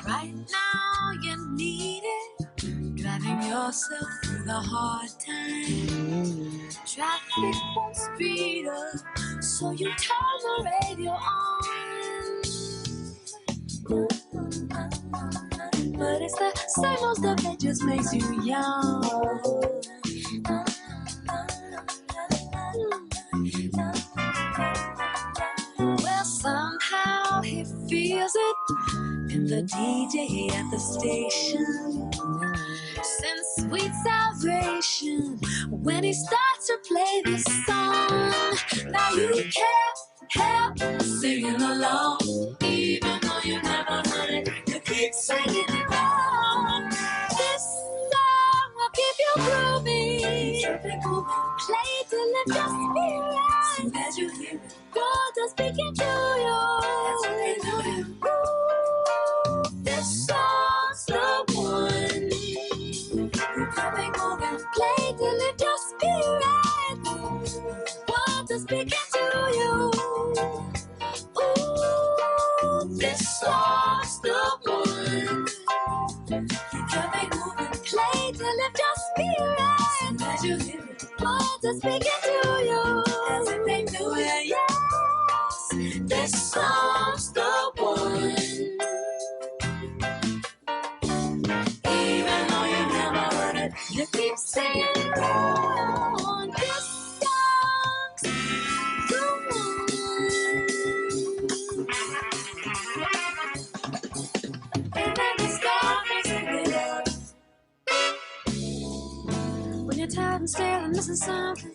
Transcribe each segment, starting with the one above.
Right now you need it, driving yourself through the hard times. Traffic won't speed up, so you turn the radio on. But it's the same old stuff that just makes you young. Well, somehow he feels it in the DJ at the station. Sends sweet salvation when he starts to play this song. Now you can't help singing along, even though you never heard it. You keep singing it wrong. This song will keep you groovy. Play to lift your spirits. As you hear it, God is speaking to you. Ooh, this song's the one. Play to lift your spirits. God is speaking to you. Ooh, this song's the one. Keep moving. Play to lift your spirits. As you hear it, God is speaking to you. As if they knew it, yes. This song's the one. Even though you never heard it, you keep singing it on. This song's the one. And then you start mixing it up. When you're tired and still and missing something,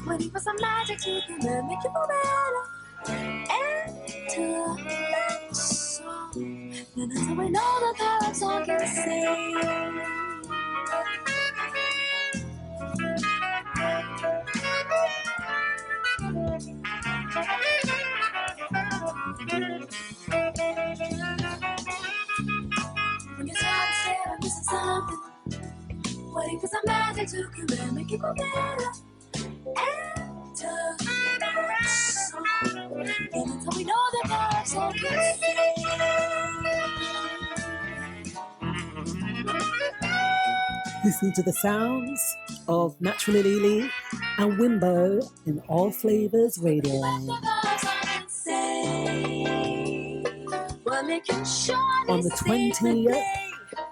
waiting for some magic to come and make you feel better. Enter that song. Then that's how we know the power of song can sing. When you're tired and still and missing something, waiting for some magic to come and make you feel better. Enter that song. And that's how we know the power of song can sing. Listening to the sounds of Natural Lily and Wimbo in Allflavas Radio. On the 20th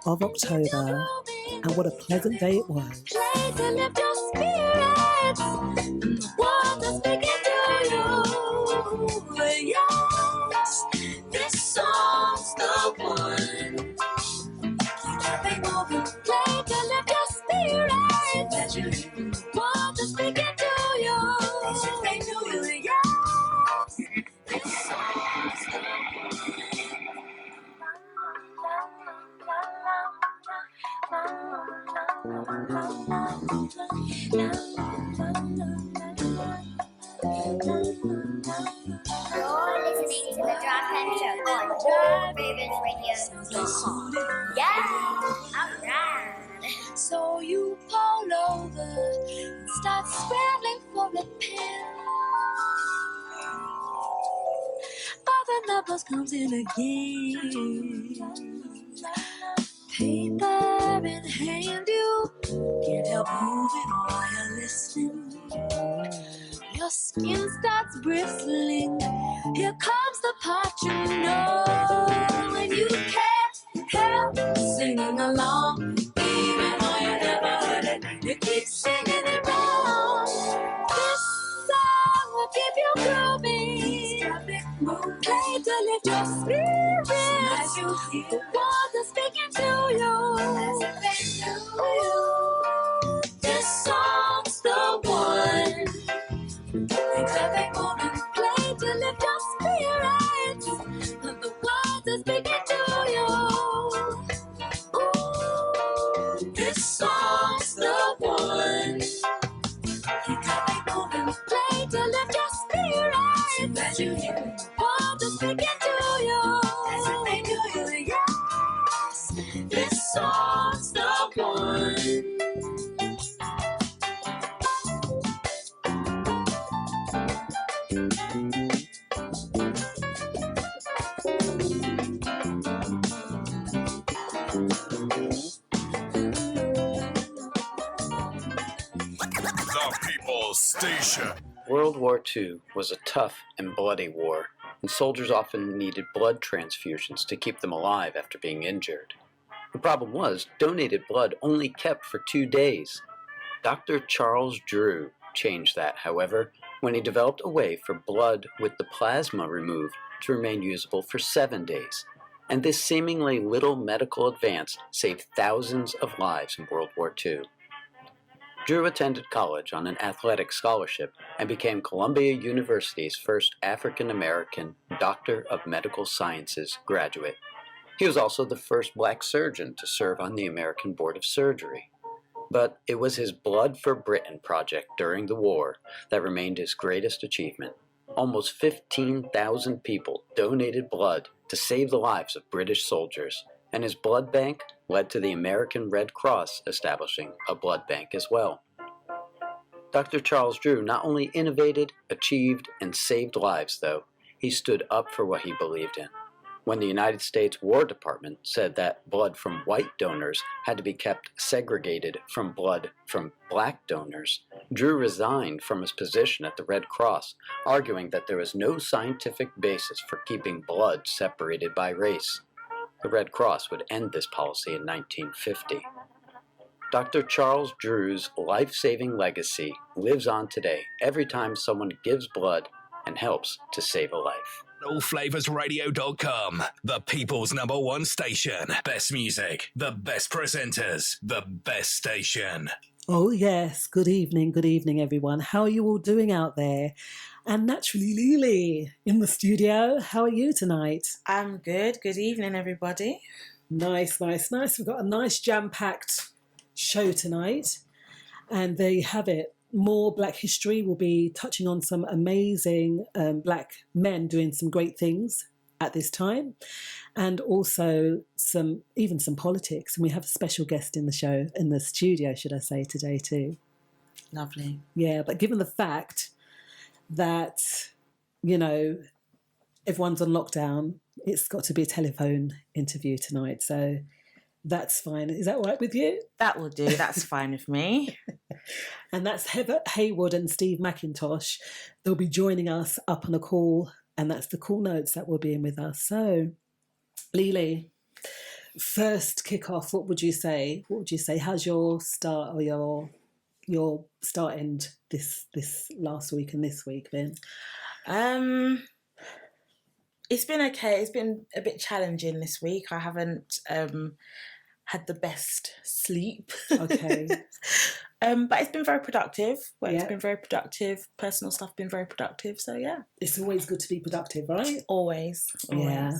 of October, and what a pleasant day it was. Play to lift your spirits. What is speaking to you? Yes, this song's the one. Keep it moving. Play to lift your spirits. What is speaking to you? They knew you. Yes, this song's the one. You're listening to the Drivetime Show on Allflavas Radio. Yeah, alright. So you pull over and start scrambling for a pen. But the bus comes in again. Paper in hand, you can't help moving while you're listening. Your skin starts bristling. Here comes the part you know, and you can't help singing along, even though you never heard it. You keep singing it wrong. This song will keep you grooving. Play to lift your spirits. As you hear God is speaking to you. This song's the one. Play to lift your spirits. as you hear the world is speaking to you. As you make you, yes, this song's the one. The People's Station. World War II was a tough and bloody war, and soldiers often needed blood transfusions to keep them alive after being injured. The problem was, donated blood only kept for 2 days. Dr. Charles Drew changed that, however, when he developed a way for blood with the plasma removed to remain usable for 7 days. And this seemingly little medical advance saved thousands of lives in World War II. Drew attended college on an athletic scholarship and became Columbia University's first African-American Doctor of Medical Sciences graduate. He was also the first black surgeon to serve on the American Board of Surgery. But it was his Blood for Britain project during the war that remained his greatest achievement. Almost 15,000 people donated blood to save the lives of British soldiers, and his blood bank led to the American Red Cross establishing a blood bank as well. Dr. Charles Drew not only innovated, achieved, and saved lives, though, he stood up for what he believed in. When the United States War Department said that blood from white donors had to be kept segregated from blood from black donors, Drew resigned from his position at the Red Cross, arguing that there was no scientific basis for keeping blood separated by race. The Red Cross would end this policy in 1950. Dr. Charles Drew's life-saving legacy lives on today every time someone gives blood and helps to save a life. Allflavasradio.com, the people's #1 station. Best music, the best presenters, the best station. Oh yes, good evening everyone. How are you all doing out there? And naturally Lily in the studio. How are you tonight? I'm good. Good evening, everybody. Nice. We've got a nice jam-packed show tonight. And there you have it. More Black history. We'll be touching on some amazing Black men doing some great things at this time. And also some politics. And we have a special guest in the show, in the studio, should I say, today too. Lovely. Yeah, but given the fact that, you know, everyone's on lockdown, it's got to be a telephone interview tonight. So that's fine. Is that all right with you? That will do. That's fine with me. And that's Heather Haywood and Steve McIntosh. They'll be joining us up on a call, and that's the Cool Notes that will be in with us. So, Lily, first kick off, what would you say? How's your start or your start end this last week and this week been? It's been okay. It's been a bit challenging this week. I haven't had the best sleep. Okay. But it's been very productive. Work's Yeah. been very productive. Personal stuff been very productive. So yeah. It's always good to be productive, right? Always. Yeah.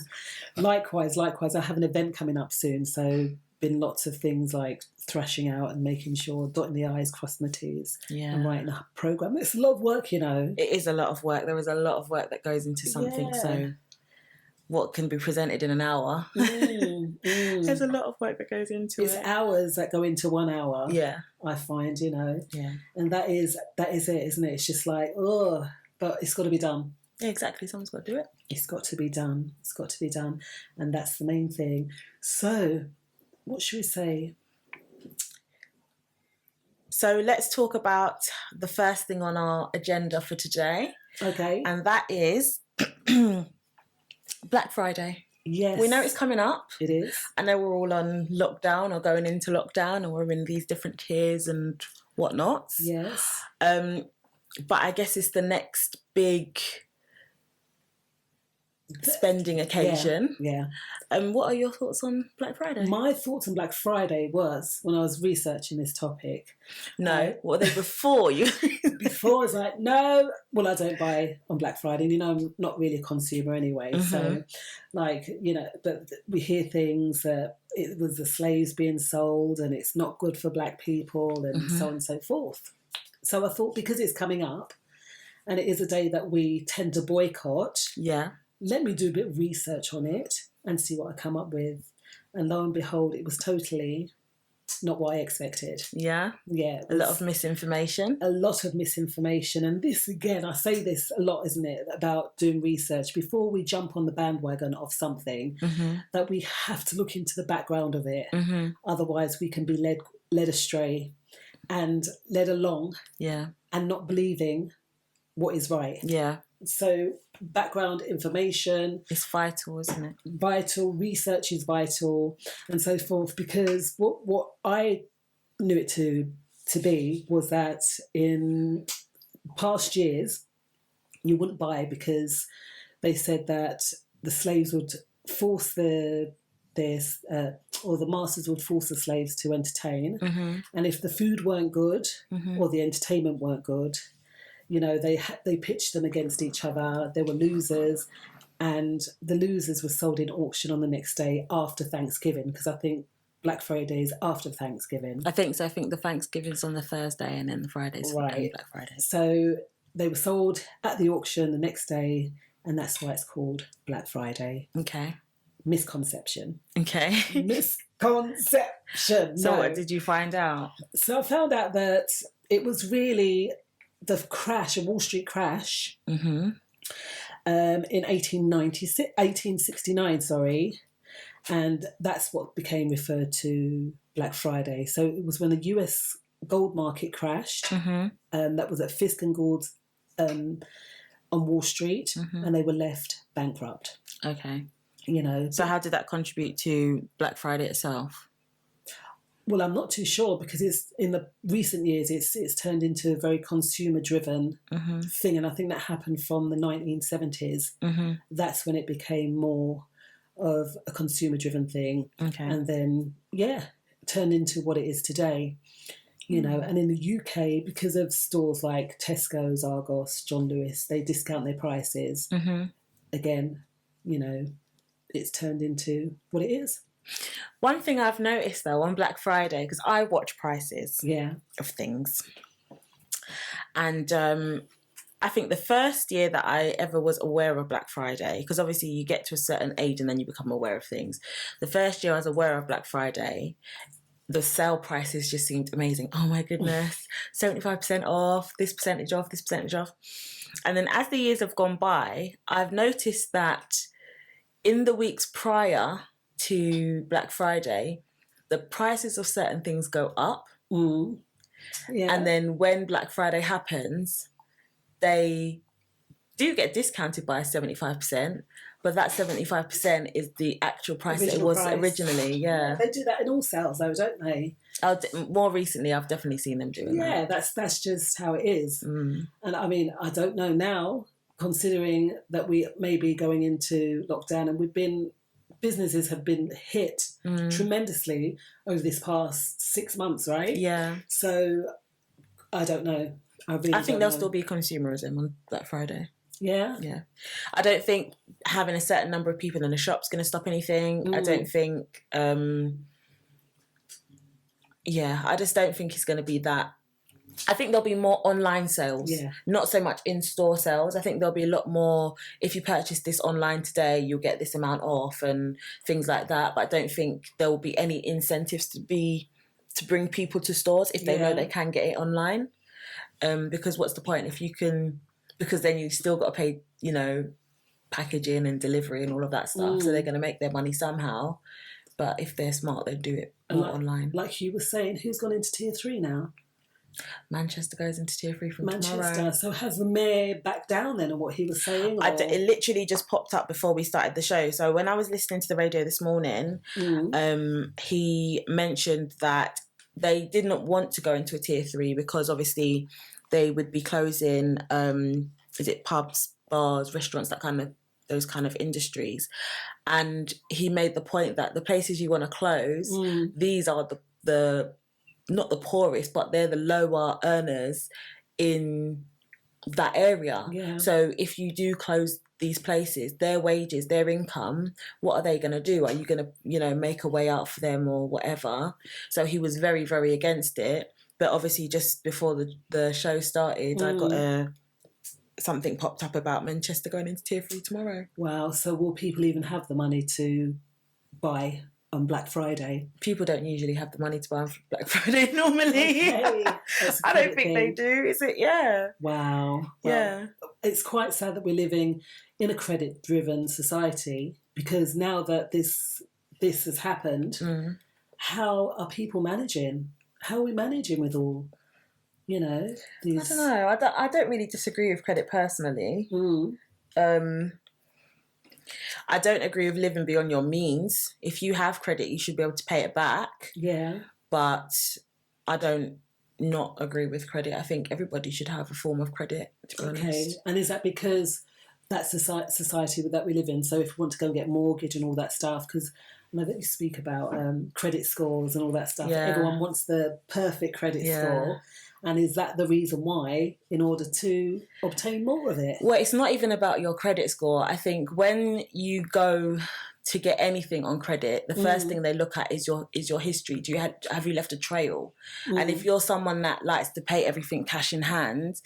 Likewise. I have an event coming up soon, so been lots of things like thrashing out and making sure, dotting the I's, crossing the T's, and writing a program. It's a lot of work, you know. It is a lot of work. There is a lot of work that goes into something. Yeah. So what can be presented in an hour? There's a lot of work that goes into It's it. hours that go into 1 hour. Yeah. I find, you know. Yeah. And that is it, isn't it? It's just like, oh, but it's got to be done. Yeah, exactly. Someone's got to do it. It's got to be done. It's got to be done. And that's the main thing. So, what should we say? So let's talk about the first thing on our agenda for today. Okay. And that is Black Friday. Yes. We know it's coming up. It is. I know we're all on lockdown or going into lockdown, and we're in these different tiers and whatnot. Yes. But I guess it's the next big spending occasion. Yeah. What are your thoughts on Black Friday? My thoughts on Black Friday was, when I was researching this topic. No, what are they before you? Before I was like, no, well, I don't buy on Black Friday. And, you know, I'm not really a consumer anyway. Mm-hmm. So, like, you know, but we hear things that it was the slaves being sold and it's not good for Black people and so on and so forth. So I thought, because it's coming up, and it is a day that we tend to boycott. Yeah. Let me do a bit of research on it and see what I come up with. And lo and behold, it was totally not what I expected. Yeah. Yeah. A lot of misinformation. A lot of misinformation. And this, again, I say this a lot, isn't it, about doing research. Before we jump on the bandwagon of something, that we have to look into the background of it. Otherwise, we can be led astray and led along. Yeah. And not believing what is right. Yeah. So background information. It's vital, isn't it? Vital. Research is vital and so forth, because what I knew it to be was that in past years you wouldn't buy because they said that the slaves would force or the masters would force the slaves to entertain. And if the food weren't good or the entertainment weren't good, you know, they pitched them against each other. There were losers, and the losers were sold in auction on the next day after Thanksgiving, because I think Black Friday is after Thanksgiving. I think so. I think the Thanksgiving's on the Thursday and then the Friday's right. Black Friday. So they were sold at the auction the next day, and that's why it's called Black Friday. Okay. Misconception. Okay. Misconception. So what did you find out? So I found out that it was really the crash, a Wall Street crash, in 1869, and that's what became referred to Black Friday. So it was when the US gold market crashed, that was at Fisk and Gould's on Wall Street, and they were left bankrupt. Okay. You know. So how did that contribute to Black Friday itself? Well, I'm not too sure, because it's in the recent years it's turned into a very consumer-driven thing, and I think that happened from the 1970s. That's when it became more of a consumer-driven thing, and then turned into what it is today. You know, and in the UK, because of stores like Tesco's, Argos, John Lewis, they discount their prices. Again, you know, it's turned into what it is. One thing I've noticed though on Black Friday, because I watch prices of things, and I think the first year that I ever was aware of Black Friday, because obviously you get to a certain age and then you become aware of things. The first year I was aware of Black Friday, the sale prices just seemed amazing. Oh my goodness, 75% off, this percentage off, this percentage off. And then as the years have gone by, I've noticed that in the weeks prior to Black Friday, the prices of certain things go up. And then when Black Friday happens, they do get discounted by 75%, but that 75% is the actual price that it was originally. Yeah. They do that in all sales though, don't they? More recently, I've definitely seen them doing that. Yeah, that's just how it is. And I mean, I don't know now, considering that we may be going into lockdown, and businesses have been hit tremendously over this past 6 months, right? Yeah. So I don't know. I think there'll still be consumerism on Black Friday. Yeah? Yeah. I don't think having a certain number of people in the shop's going to stop anything. I don't think... I just don't think it's going to be that. I think there'll be more online sales, not so much in-store sales. I think there'll be a lot more, if you purchase this online today, you'll get this amount off and things like that. But I don't think there will be any incentives to bring people to stores if they know they can get it online. Because what's the point if you can, because then you still got to pay, you know, packaging and delivery and all of that stuff. So they're going to make their money somehow. But if they're smart, they'll do it online. Like you were saying, who's gone into Tier 3 now? Manchester goes into Tier 3 from tomorrow. So has the mayor backed down then on what he was saying? It literally just popped up before we started the show. So when I was listening to the radio this morning, he mentioned that they did not want to go into a Tier 3 because obviously they would be closing, pubs, bars, restaurants, those kind of industries. And he made the point that the places you want to close, these are the not the poorest, but they're the lower earners in that area. Yeah. So if you do close these places, their wages, their income, what are they going to do? Are you going to, you know, make a way out for them or whatever? So he was very, very against it. But obviously just before the show started, I got something popped up about Manchester going into Tier 3 tomorrow. Wow. So will people even have the money to buy on Black Friday? People don't usually have the money to buy on Black Friday normally. Okay. I don't think they do. Is it? Yeah. Wow. Well, Yeah. it's quite sad that we're living in a credit-driven society, because now that this has happened, how are people managing? How are we managing with all, these... I don't know. I don't really disagree with credit personally. I don't agree with living beyond your means. If you have credit, you should be able to pay it back. Yeah. But I don't not agree with credit. I think everybody should have a form of credit, to be honest. And is that because that's the society that we live in? So if we want to go and get a mortgage and all that stuff, because I know that you speak about credit scores and all that stuff. Yeah. Everyone wants the perfect credit score. And is that the reason why, in order to obtain more of it? Well, it's not even about your credit score. I think when you go to get anything on credit, the first thing they look at is your history. Have you left a trail? And if you're someone that likes to pay everything cash in hand,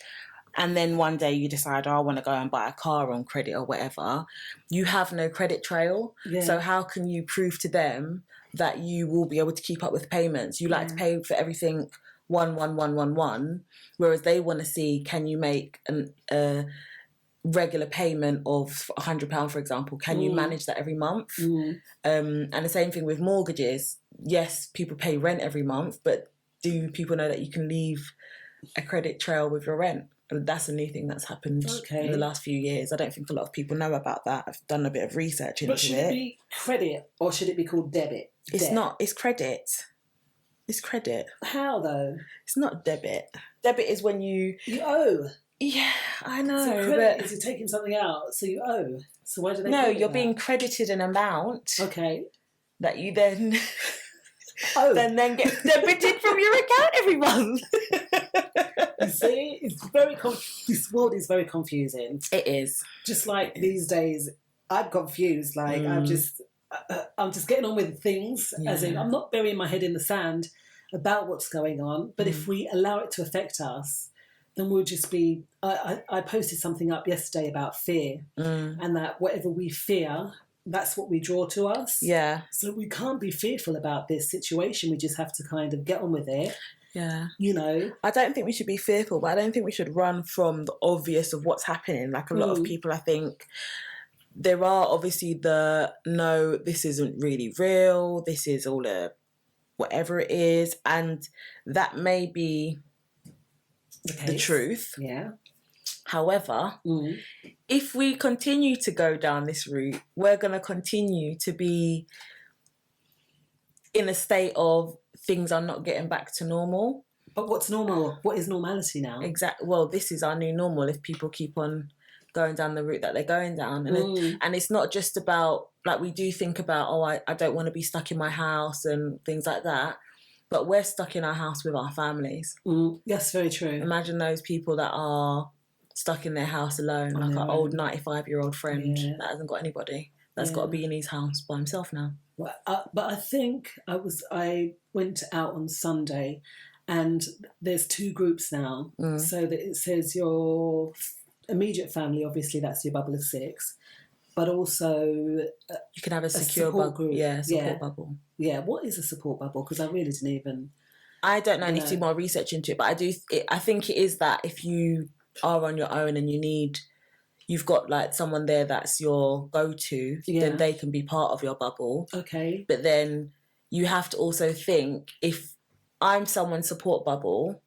and then one day you decide, I want to go and buy a car on credit or whatever, you have no credit trail. Yeah. So how can you prove to them that you will be able to keep up with payments? You like to pay for everything 1, whereas they want to see, can you make a regular payment of £100, for example? Can you manage that every month? And the same thing with mortgages. Yes, people pay rent every month, but do people know that you can leave a credit trail with your rent? And that's a new thing that's happened in the last few years. I don't think a lot of people know about that. I've done a bit of research into it. But should it be credit or should it be called debit? It's not. It's credit. It's credit. How though? It's not debit. Debit is when you owe. Yeah, I know. So credit is you're taking something out, so you owe. So why do they? No, you're being credited an amount. Okay. That you then then get debited from your account every month. You see, it's very this world is very confusing. It is. Just like these days, I'm confused. Like I'm just getting on with things. As in, I'm not burying my head in the sand about what's going on. But if we allow it to affect us, then we'll just be... I posted something up yesterday about fear, and that whatever we fear, that's what we draw to us. Yeah. So we can't be fearful about this situation. We just have to kind of get on with it. Yeah. I don't think we should be fearful, but I don't think we should run from the obvious of what's happening. Like a lot of people, I think... There are obviously no, this isn't really real, this is all whatever it is, and that may be the truth. Yeah. However, if we continue to go down this route, we're going to continue to be in a state of things are not getting back to normal. But what's normal? What is normality now? Exactly. Well, this is our new normal if people keep on going down the route that they're going down. And it's not just about, like, we do think about, I don't want to be stuck in my house and things like that, but we're stuck in our house with our families. That's very true. Imagine those people that are stuck in their house alone, like our old 95-year-old friend that hasn't got anybody, that's got to be in his house by himself now. Well, but I think I went out on Sunday, and there's 2 groups now. So that it says your immediate family, obviously that's your bubble of 6, but also you can have a secure bubble group. Support bubble. Yeah, what is a support bubble? Because I really didn't even... I don't know, I need to do more research into it, but I think it is that if you are on your own and you've got like someone there that's your go-to, then they can be part of your bubble. Okay. But then you have to also think, if I'm someone's support bubble,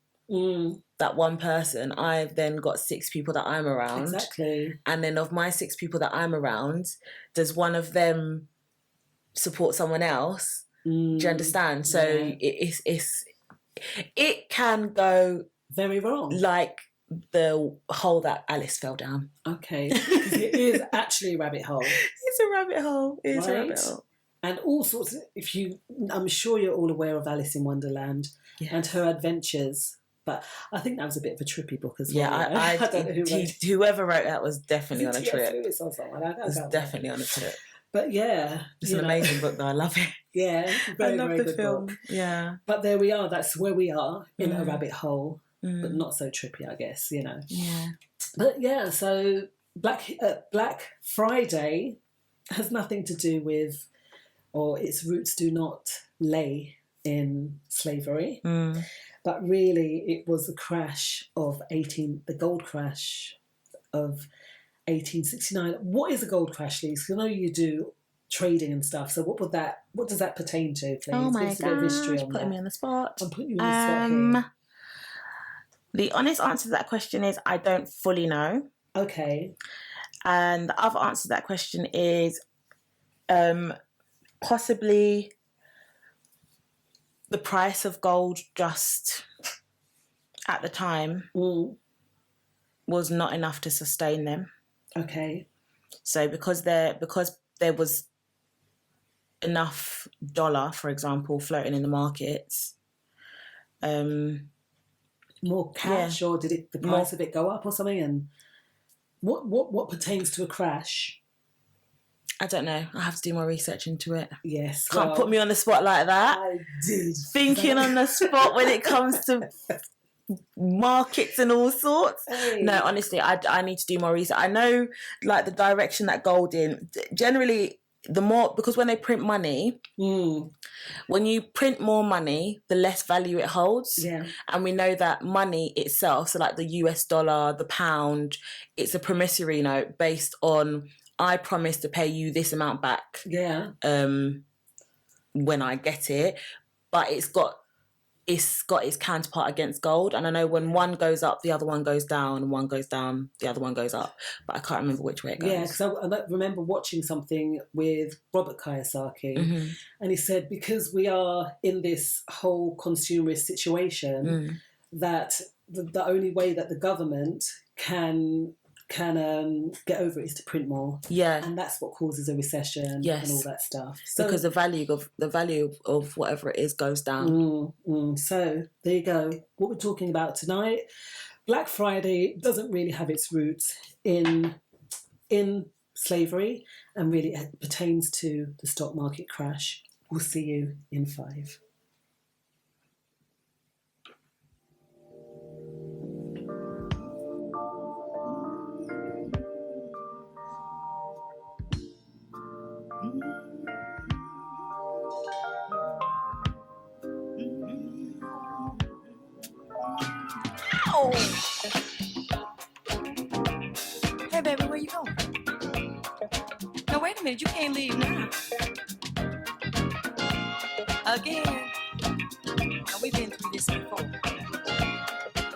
that one person, I've then got 6 people that I'm around. Exactly. And then of my 6 people that I'm around, does one of them support someone else? Do you understand? So it can go very wrong. Like the hole that Alice fell down. Okay. Because it is actually a rabbit hole. It's a rabbit hole. It's a rabbit hole. And all sorts of, I'm sure you're all aware of Alice in Wonderland and her adventures. But I think that was a bit of a trippy book as well. Yeah, I don't know whoever wrote that was definitely on a trip. It was definitely on a trip. But yeah. It's an amazing book though, I love it. Yeah, very, I love very the good film. book. Yeah. But there we are, that's where we are, in a rabbit hole. But not so trippy, I guess, Yeah. But yeah, so Black Friday has nothing to do with, or its roots do not lay in slavery, but really it was the crash of the gold crash of 1869. What is a gold crash, Lise? I know you do trading and stuff. So what does that pertain to, please? Oh my gosh, putting me on the spot. I'm putting you on the spot here. The honest answer to that question is I don't fully know. Okay. And the other answer to that question is possibly the price of gold just at the time was not enough to sustain them. Okay. So because there was enough dollar, for example, floating in the markets, more cash, or did the price of it go up or something? And what pertains to a crash? I don't know. I have to do more research into it. Yes. Can't put me on the spot like that. I did. Thinking on the spot when it comes to markets and all sorts. Hey. No, honestly, I need to do more research. I know like the direction that gold in. Generally, the more, because when they print money, when you print more money, the less value it holds. Yeah. And we know that money itself, so like the US dollar, the pound, it's a promissory note based on I promise to pay you this amount back. Yeah. When I get it, but it's got its counterpart against gold. And I know when one goes up, the other one goes down, and one goes down, the other one goes up. But I can't remember which way it goes. Yeah, because I remember watching something with Robert Kiyosaki, and he said because we are in this whole consumerist situation, that the only way that the government can get over it is to print more. Yeah. And that's what causes a recession and all that stuff. So, because the value of whatever it is goes down. So there you go. What we're talking about tonight, Black Friday doesn't really have its roots in slavery, and really it pertains to the stock market crash. We'll see you in 5. Hey, baby, where you going? No, wait a minute, you can't leave now. Again. Now, we've been through this before.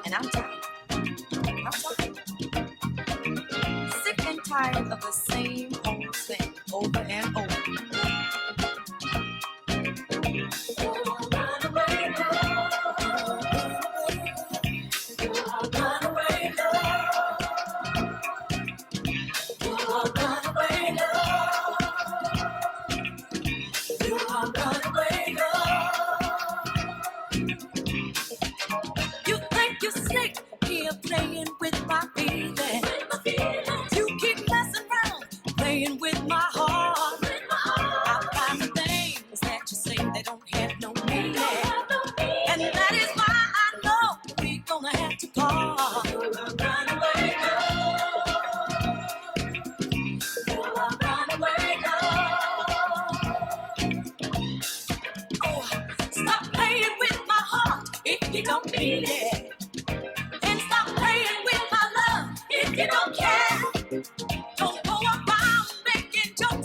And I'm tired. Sick and tired of the same old thing over and over. Playing with my feelings. You keep messing around, playing with my heart. I find the things that you say they don't have no meaning. And that is why I know we're gonna have to part. Run away, oh, stop playing with my heart if you don't mean it. You don't care. Don't go around making jokes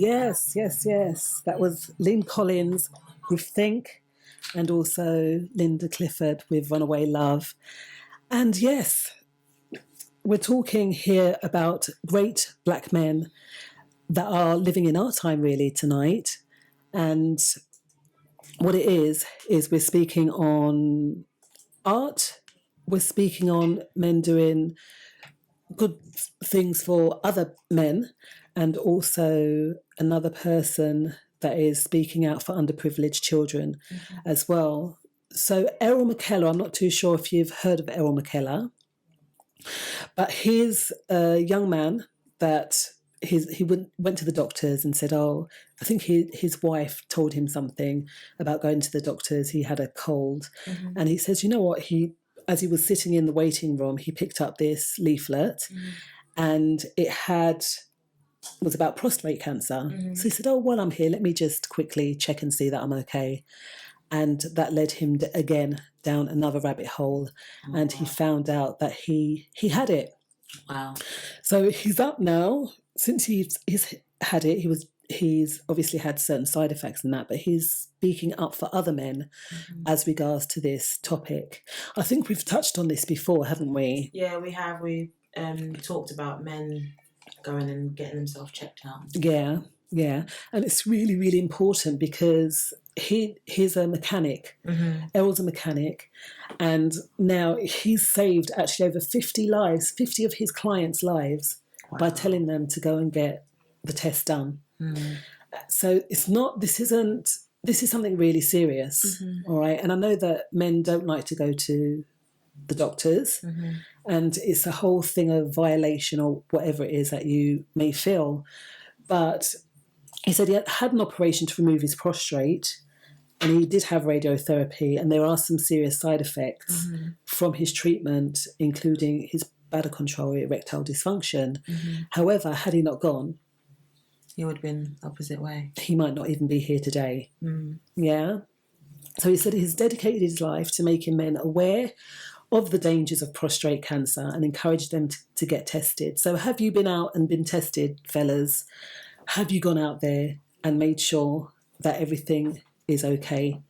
yes. That was Lynn Collins with Think, and also Linda Clifford with Runaway Love. And yes, we're talking here about great black men that are living in our time really tonight. And what it is we're speaking on art, we're speaking on men doing good things for other men, and also another person that is speaking out for underprivileged children as well. So Errol Mckeller, I'm not too sure if you've heard of Errol Mckeller, but he's a young man that he went to the doctors and said, I think his wife told him something about going to the doctors. He had a cold. And he says, you know what, as he was sitting in the waiting room, he picked up this leaflet and it was about prostate cancer. So he said, well, I'm here. Let me just quickly check and see that I'm okay. And that led him again down another rabbit hole. And he found out that he had it. Wow. So he's up now. Since he's had it, he's obviously had certain side effects and that, but he's speaking up for other men as regards to this topic. I think we've touched on this before, haven't we? Yeah, we have. We talked about men going and getting themselves checked out. Yeah. And it's really, really important because he's a mechanic. Errol's a mechanic. And now he's saved actually over 50 of his clients' lives by telling them to go and get the test done. So this is something really serious, all right? And I know that men don't like to go to the doctors, and it's a whole thing of violation or whatever it is that you may feel. But he said he had an operation to remove his prostate, and he did have radiotherapy, and there are some serious side effects from his treatment, including his bladder control, erectile dysfunction. However, had he not gone, he would have been opposite way. He might not even be here today. Yeah. So he said he's dedicated his life to making men aware of the dangers of prostate cancer and encourage them to get tested. So have you been out and been tested, fellas? Have you gone out there and made sure that everything is okay?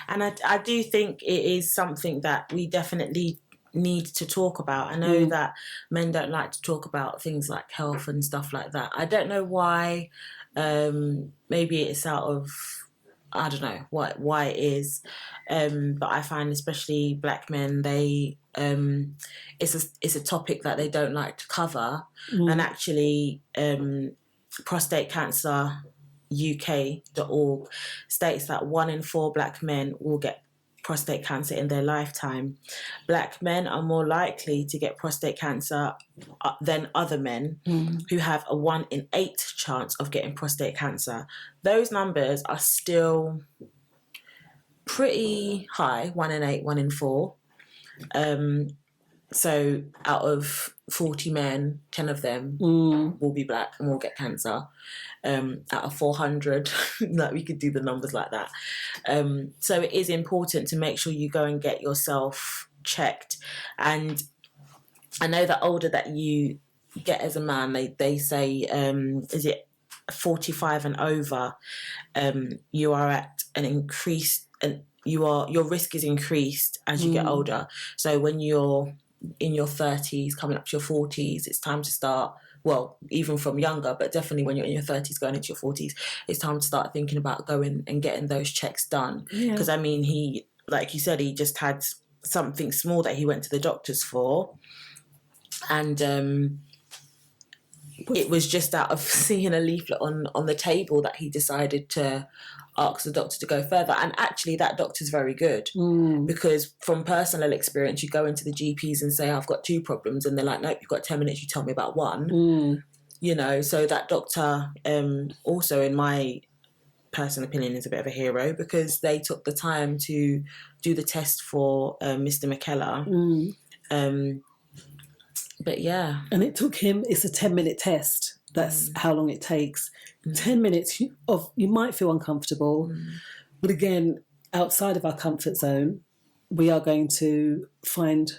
And I do think it is something that we definitely need to talk about. I know that men don't like to talk about things like health and stuff like that. I don't know why. Maybe it's out of, I don't know why it is. But I find especially black men, it's a topic that they don't like to cover. And actually, prostate cancer UK.org states that 1 in 4 black men will get prostate cancer in their lifetime. Black men are more likely to get prostate cancer than other men who have a 1 in 8 chance of getting prostate cancer. Those numbers are still pretty high, 1 in 8, 1 in 4. So out of 40 men, 10 of them will be black and will get cancer. Out of 400, like we could do the numbers like that. So it is important to make sure you go and get yourself checked. And I know the older that you get as a man, they say, is it 45 and over, you are at an increased, your risk is increased as you get older. So when you're in your 30s, coming up to your 40s, it's time to start, well, even from younger, but definitely when you're in your 30s, going into your 40s, it's time to start thinking about going and getting those checks done. Because, I mean, he, like you said, he just had something small that he went to the doctors for. And it was just out of seeing a leaflet on the table that he decided to ask the doctor to go further. And actually that doctor's very good because from personal experience, you go into the GPs and say, I've got 2 problems. And they're like, nope, you've got 10 minutes. You tell me about 1, you know, so that doctor also, in my personal opinion, is a bit of a hero because they took the time to do the test for Mr. Mckeller. But yeah. And it took him, it's a 10-minute test. That's how long it takes. 10 minutes of, you might feel uncomfortable, but again, outside of our comfort zone, we are going to find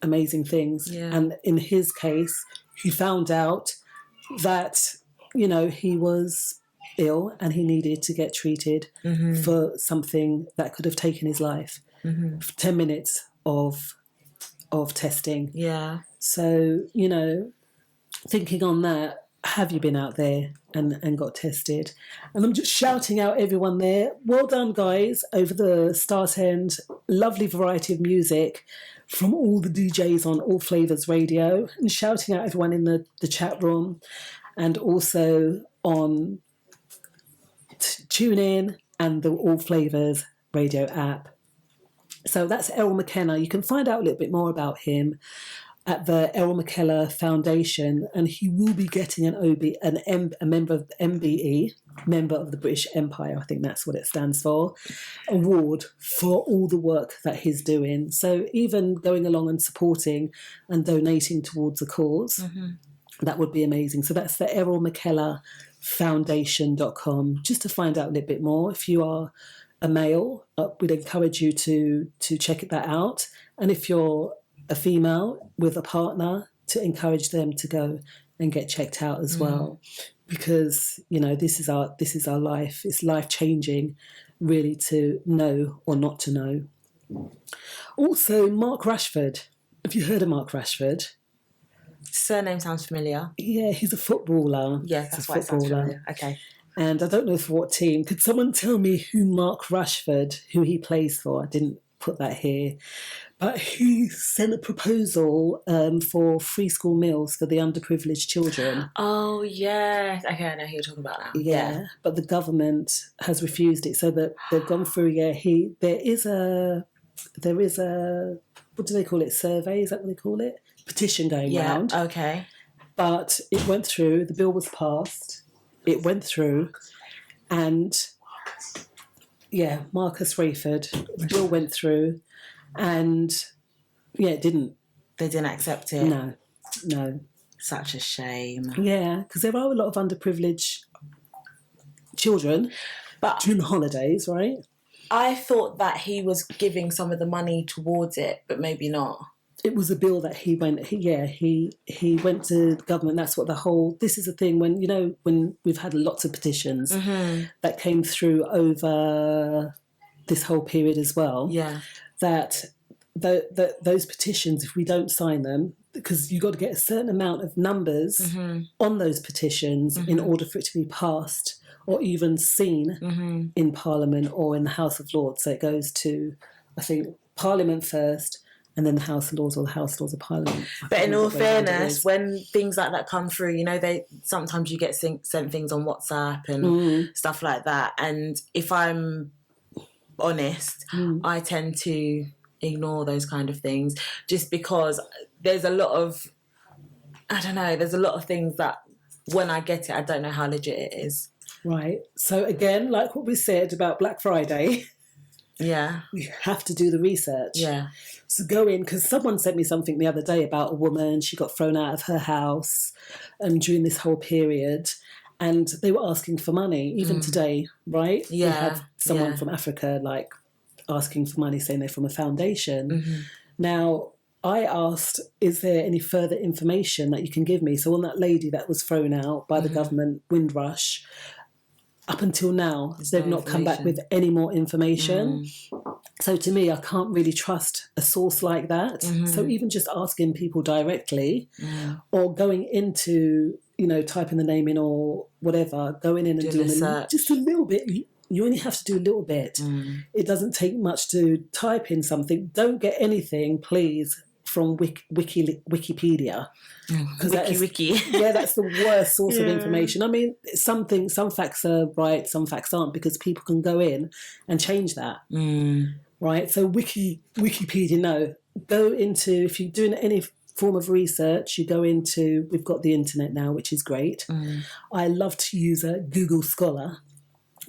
amazing things. And in his case, he found out that you know, he was ill and he needed to get treated for something that could have taken his life. 10 minutes of testing. Yeah. So, you know, thinking on that, have you been out there and got tested? And I'm just shouting out everyone there. Well done, guys, over the start end. Lovely variety of music from all the DJs on Allflavas Radio, and shouting out everyone in the chat room and also on TuneIn and the Allflavas Radio app. So that's Errol Mckeller. You can find out a little bit more about him at the Errol Mckeller Foundation, and he will be getting a member of the MBE, member of the British Empire, I think that's what it stands for, award for all the work that he's doing. So even going along and supporting and donating towards the cause, that would be amazing. So that's the Errol Mckeller Foundation.com, just to find out a little bit more. If you are a male, we'd encourage you to check that out. And if you're a female with a partner, to encourage them to go and get checked out as well, because you know this is our life. It's life changing, really, to know or not to know. Also, Mark Rashford. Have you heard of Mark Rashford? Surname sounds familiar. Yeah, he's a footballer. Yeah, that's why it sounds familiar. Okay. And I don't know for what team. Could someone tell me who Mark Rashford, who he plays for? I didn't put that here. But he sent a proposal for free school meals for the underprivileged children. Oh, yeah. Okay, I know who you're talking about now. Yeah, but the government has refused it. So that they've gone through, there is a, what do they call it, survey? Is that what they call it? Petition going round. Okay. But it went through, the bill was passed, it went through, and Marcus Rashford, the bill went through, and it didn't. They didn't accept it? No. Such a shame. Yeah, because there are a lot of underprivileged children during the holidays, right? I thought that he was giving some of the money towards it, but maybe not. It was a bill that he went to government. That's what this is the thing when we've had lots of petitions that came through over this whole period as well. Yeah. That those petitions, if we don't sign them, because you've got to get a certain amount of numbers on those petitions in order for it to be passed or even seen in Parliament or in the House of Lords. So it goes to, I think, Parliament first, and then the House of Lords or the House of Lords of Parliament. But in all fairness, when things like that come through, they sometimes you get sent things on WhatsApp and stuff like that. And if I'm honest, I tend to ignore those kind of things just because there's a lot of things that when I get it, I don't know how legit it is. Right. So again, like what we said about Black Friday... Yeah. You have to do the research. Yeah. So go in, because someone sent me something the other day about a woman, she got thrown out of her house during this whole period, and they were asking for money, even today, right? Yeah. We had someone from Africa, asking for money, saying they're from a foundation. Now, I asked, is there any further information that you can give me? So on that lady that was thrown out by the government, Windrush, up until now, they've not come back with any more information. So to me, I can't really trust a source like that. So even just asking people directly or going into, typing the name in or whatever, going in and doing just a little bit. You only have to do a little bit. It doesn't take much to type in something. Don't get anything, please, from Wikipedia. Wiki. Yeah, that's the worst source of information. I mean, some facts are right, some facts aren't, because people can go in and change that. Right? So Wikipedia, no. Go into, if you're doing any form of research, you go into, we've got the internet now, which is great. I love to use a Google Scholar,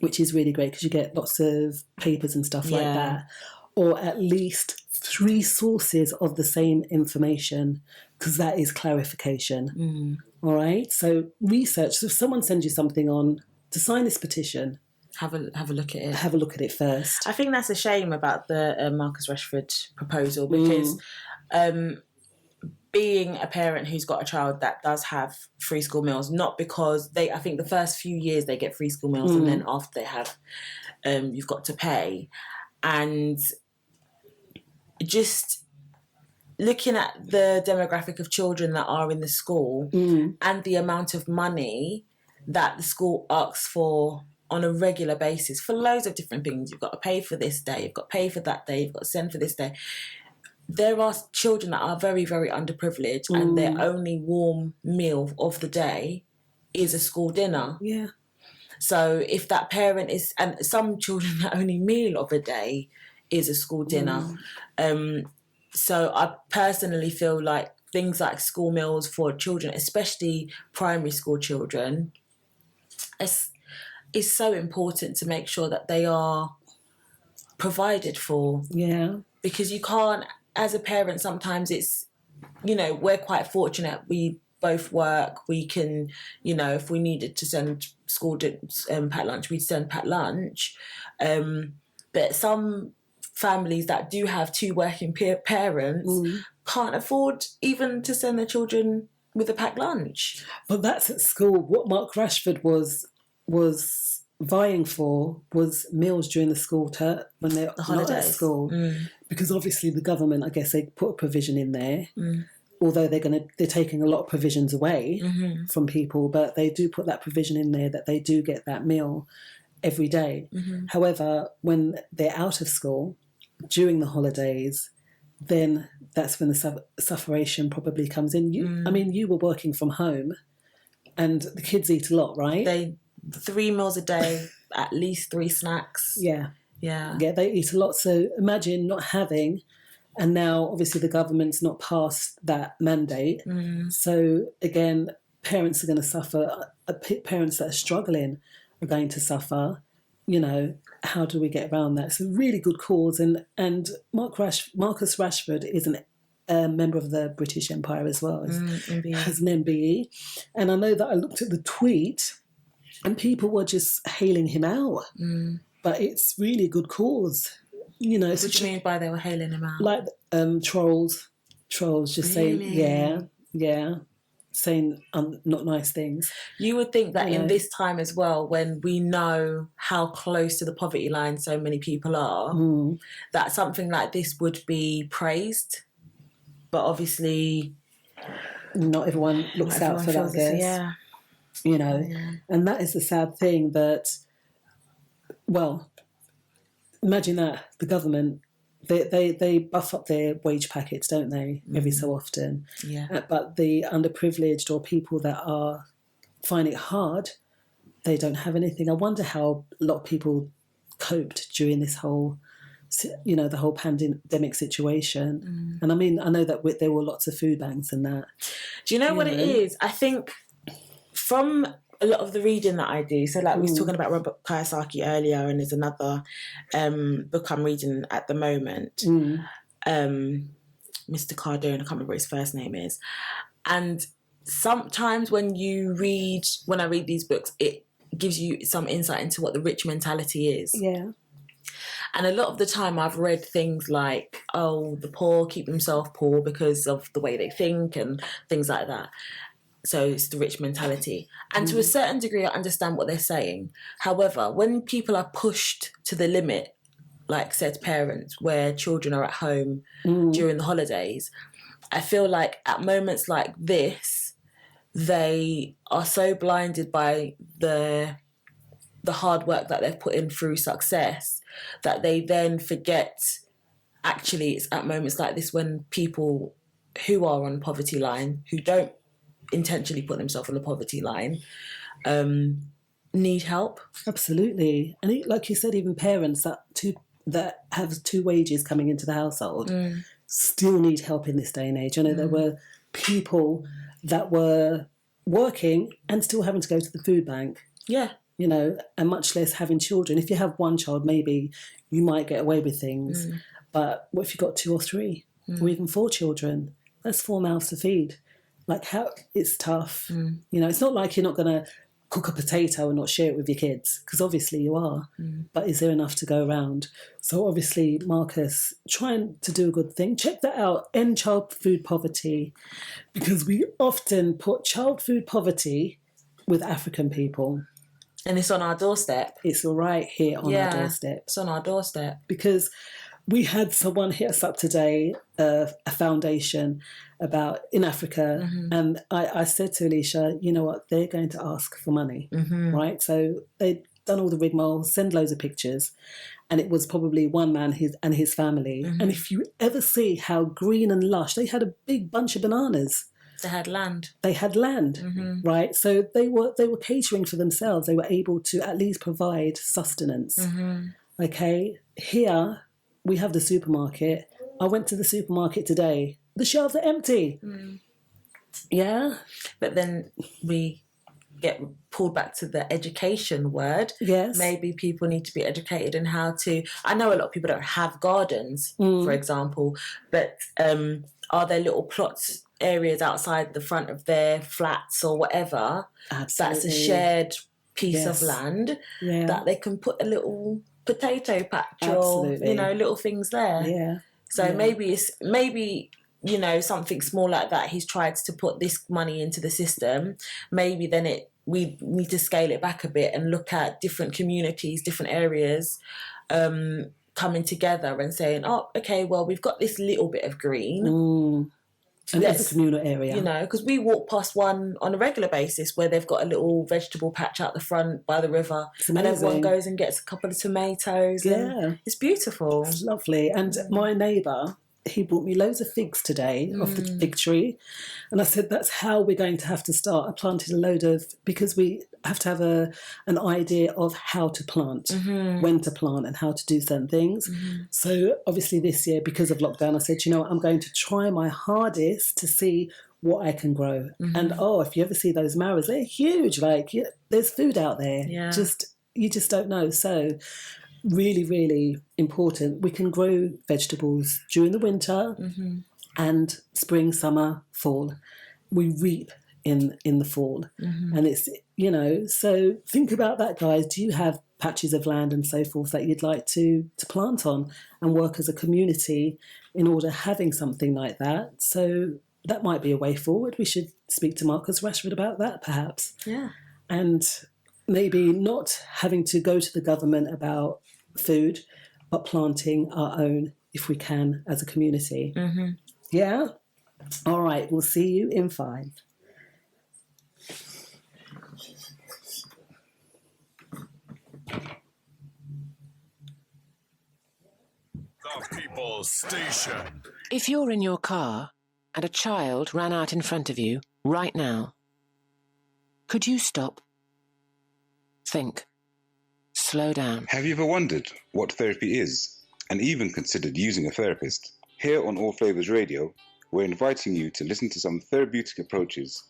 which is really great because you get lots of papers and stuff like that. Or at least 3 sources of the same information, because that is clarification. All right? So research. So if someone sends you something on to sign this petition, have a look at it. Have a look at it first. I think that's a shame about the Marcus Rashford proposal, because being a parent who's got a child that does have free school meals, not because I think the first few years they get free school meals and then after they have, you've got to pay. And just looking at the demographic of children that are in the school and the amount of money that the school asks for on a regular basis for loads of different things. You've got to pay for this day, you've got to pay for that day, you've got to send for this day. There are children that are very, very underprivileged and their only warm meal of the day is a school dinner. Yeah. So if that parent is, and some children, the only meal of a day is a school dinner. So I personally feel like things like school meals for children, especially primary school children, is so important to make sure that they are provided for. Yeah. Because you can't, as a parent, sometimes it's, you know, we're quite fortunate. We both work. We can, you know, if we needed to send school packed lunch, we'd send packed lunch. But some families that do have two working parents can't afford even to send their children with a packed lunch. But that's at school. What Mark Rashford was vying for was meals during the school term when they're not at school, because obviously the government, I guess, they put a provision in there. Although they're taking a lot of provisions away from people, but they do put that provision in there that they do get that meal every day. However, when they're out of school during the holidays, then that's when the sufferation probably comes in. I mean, you were working from home, and the kids eat a lot, right? 3 meals a day, at least 3 snacks. Yeah, they eat a lot. So imagine not having, and now obviously the government's not passed that mandate. So again, parents are going to suffer. Parents that are struggling are going to suffer. You know, how do we get around that? It's a really good cause, and Marcus Rashford is a member of the British Empire as well, has an MBE. And I know that I looked at the tweet and people were just hailing him out. But it's really a good cause. You know, what do you mean by they were hailing him out? Like trolls just saying, saying not nice things. You would think that in this time as well, when we know how close to the poverty line so many people are, that something like this would be praised. But obviously, not everyone looks out for that, I guess. Yeah. You know, and that is the sad thing that, well, imagine that the government, they buff up their wage packets, don't they, every so often? Yeah. But the underprivileged or people that find it hard, they don't have anything. I wonder how a lot of people coped during this whole, you know, the whole pandemic situation. And I mean, I know that there were lots of food banks and that. Do you know what it is? I think from a lot of the reading that I do, so like we was talking about Robert Kiyosaki earlier, and there's another book I'm reading at the moment, Mr. Cardone, I can't remember what his first name is. And sometimes when I read these books, it gives you some insight into what the rich mentality is. Yeah. And a lot of the time I've read things like, oh, the poor keep themselves poor because of the way they think and things like that. So it's the rich mentality. And to a certain degree, I understand what they're saying. However, when people are pushed to the limit, like said parents, where children are at home during the holidays, I feel like at moments like this, they are so blinded by the hard work that they've put in through success that they then forget, actually, it's at moments like this when people who are on the poverty line, who don't intentionally put themselves on the poverty line, need help. Absolutely. And like you said, even parents that have 2 wages coming into the household still need help in this day and age. I know there were people that were working and still having to go to the food bank. Yeah. You know, and much less having children. If you have 1 child, maybe you might get away with things. But what if you've got 2 or 3 or even 4 children? That's 4 mouths to feed. Like, how it's tough. You know, it's not like you're not going to cook a potato and not share it with your kids, because obviously you are, but is there enough to go around? So obviously, Marcus, trying to do a good thing. Check that out, End Child Food Poverty, because we often put child food poverty with African people. And it's on our doorstep. It's right here on our doorstep. It's on our doorstep. Because we had someone hit us up today, a foundation in Africa, and I said to Alicia, you know what, they're going to ask for money, right? So they'd done all the rigmarole, send loads of pictures, and it was probably one man and his family. And if you ever see how green and lush, they had a big bunch of bananas. They had land. They had land, right? So they were catering for themselves. They were able to at least provide sustenance. Okay, here we have the supermarket. I went to the supermarket today. The shelves are empty. Yeah. But then we get pulled back to the education word. Yes. Maybe people need to be educated in how to... I know a lot of people don't have gardens, for example, but are there little plots, areas outside the front of their flats or whatever? Absolutely. That's a shared piece of land that they can put a little potato patch or, you know, little things there. Yeah. So maybe you know, something small like that, he's tried to put this money into the system. Maybe then we need to scale it back a bit and look at different communities, different areas coming together and saying, oh, okay, well, we've got this little bit of green. And that's a communal area. You know, because we walk past one on a regular basis where they've got a little vegetable patch out the front by the river. And everyone goes and gets a couple of tomatoes. Yeah. It's beautiful. It's lovely. And my neighbour, he brought me loads of figs today off the fig tree. And I said, that's how we're going to have to start. I planted a load of, because we have to have an idea of how to plant, when to plant and how to do certain things. So obviously this year, because of lockdown, I said, you know what, I'm going to try my hardest to see what I can grow. And if you ever see those marrows, they're huge. Like, there's food out there. Yeah. You just don't know. So really, really important. We can grow vegetables during the winter and spring, summer, fall. We reap in the fall. And it's, you know, so think about that, guys. Do you have patches of land and so forth that you'd like to plant on and work as a community in order having something like that? So that might be a way forward. We should speak to Marcus Rashford about that, perhaps. Yeah. And maybe not having to go to the government about food, but planting our own if we can as a community. Yeah? All right, we'll see you in 5. The People's Station. If you're in your car and a child ran out in front of you right now, could you stop? Think. Slow down. Have you ever wondered what therapy is and even considered using a therapist? Here on All Flavas Radio, we're inviting you to listen to some therapeutic approaches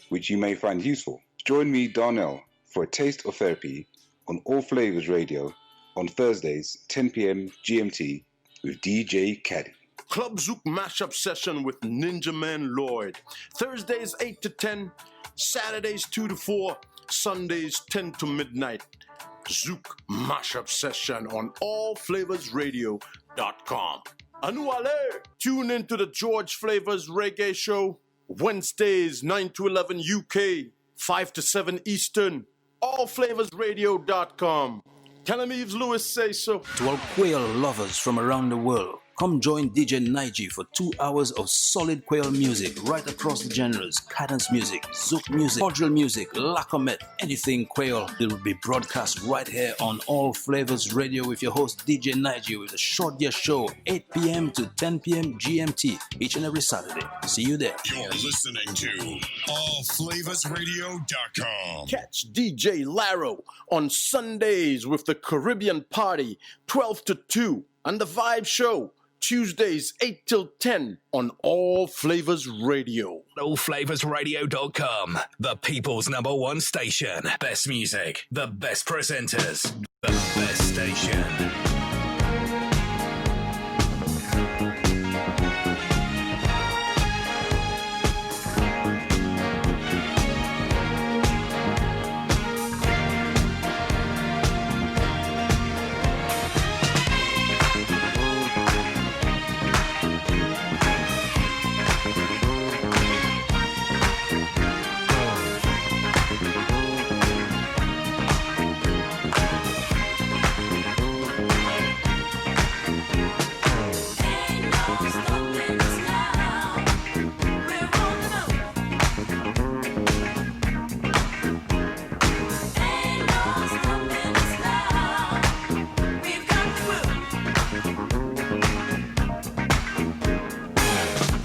which you may find useful. Join me, Darnell, for a taste of therapy on All Flavas Radio on Thursdays, 10 p.m. GMT with DJ Caddy. Club Zouk mashup session with Ninja Man Lloyd. Thursdays 8 to 10, Saturdays 2 to 4, Sundays 10 to midnight. Zouk mashup session on allflavasradio.com. Anuale! Tune into the George Flavors Reggae Show. Wednesdays 9 to 11 UK, 5 to 7 Eastern. Allflavasradio.com. Calameves Lewis say so. To all quail lovers from around the world, come join DJ Nige for 2 hours of solid quail music right across the genres: cadence music, zouk music, cordial music, lacomet, anything quail. It will be broadcast right here on All Flavas Radio with your host DJ Nige with a short year show, 8 p.m. to 10 p.m. GMT each and every Saturday. See you there. You're listening to allflavasradio.com. Catch DJ Laro on Sundays with the Caribbean Party, 12 to 2, and the Vibe Show, Tuesdays 8 till 10 on All Flavas Radio. Allflavasradio.com, the people's #1 station. Best music, the best presenters, the best station.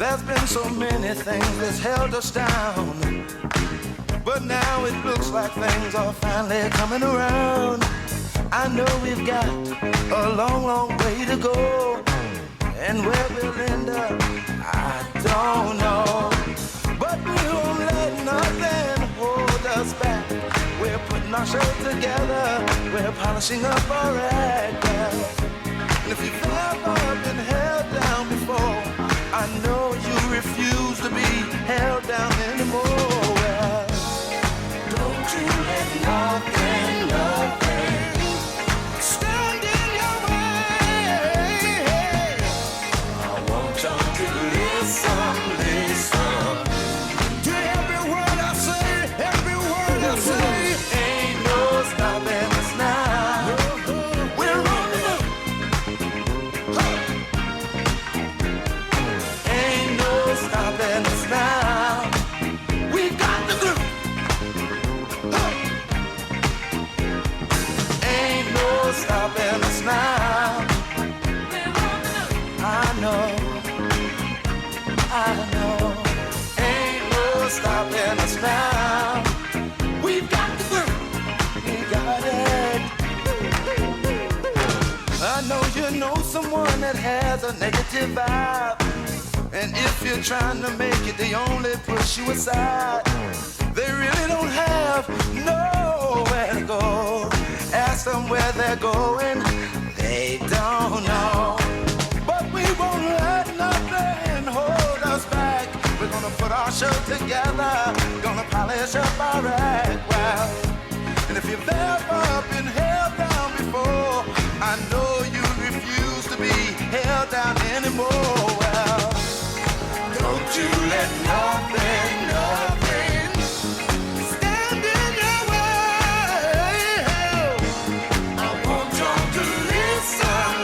There's been so many things that's held us down, but now it looks like things are finally coming around. I know we've got a long, long way to go, and where we'll end up, I don't know. But we won't let nothing hold us back. We're putting our show together, we're polishing up our act, well. And if you've ever been held down before, I know you refuse to be held down anymore. Well, don't you let nothing stand in your way. I want you to listen to every word I say, every word I say. Ain't no stopping us now. We're on the move. Ain't no stopping us now. We got the groove. Ain't no stopping us now. I know. Ain't no stopping us now. We've got the groove. We got it. I know you know someone that has a negative vibe, and if you're trying to make it, they only push you aside. They really don't have nowhere to go. Ask them where they're going, they don't know. But we won't let nothing hold us back. We're gonna put our show together, gonna polish up our act, well. And if you've ever been held down before, I know you refuse to be held down anymore, well. Don't you let nothing stand in your way. I want you to listen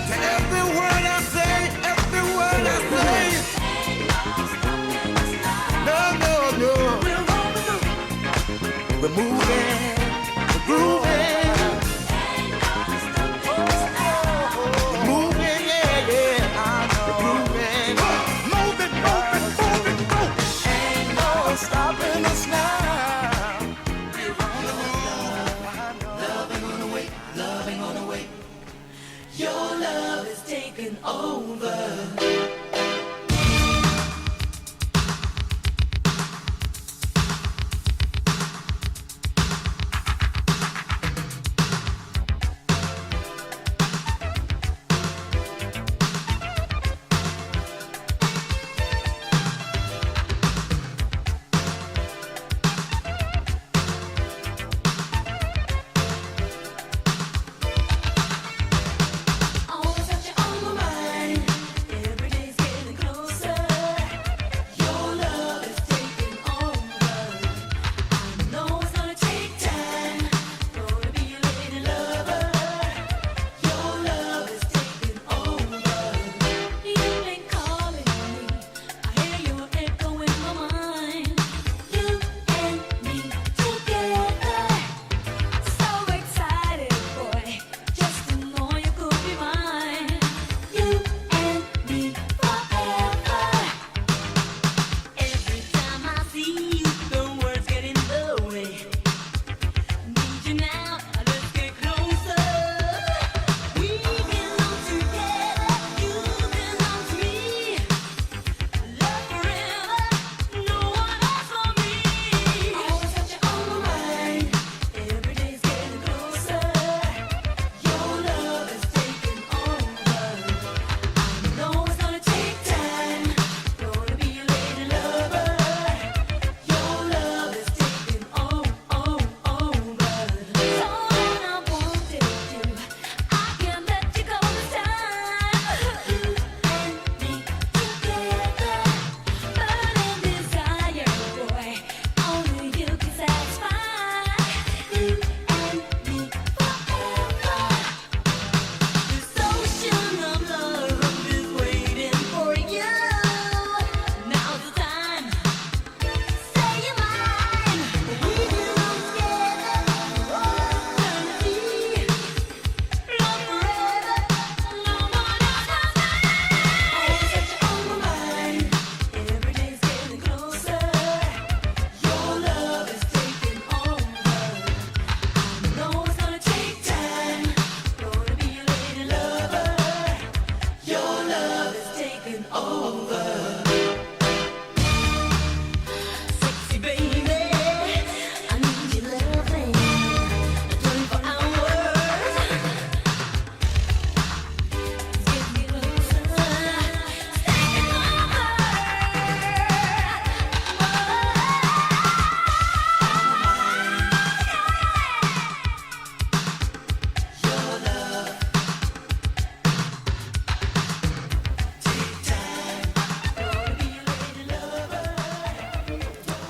to every word I say, every word I say. No. We're moving, we're grooving. Stopping us now. We're on the move. Loving on the way, loving on the way. Your love is taking over. I wanna touch you on my mind.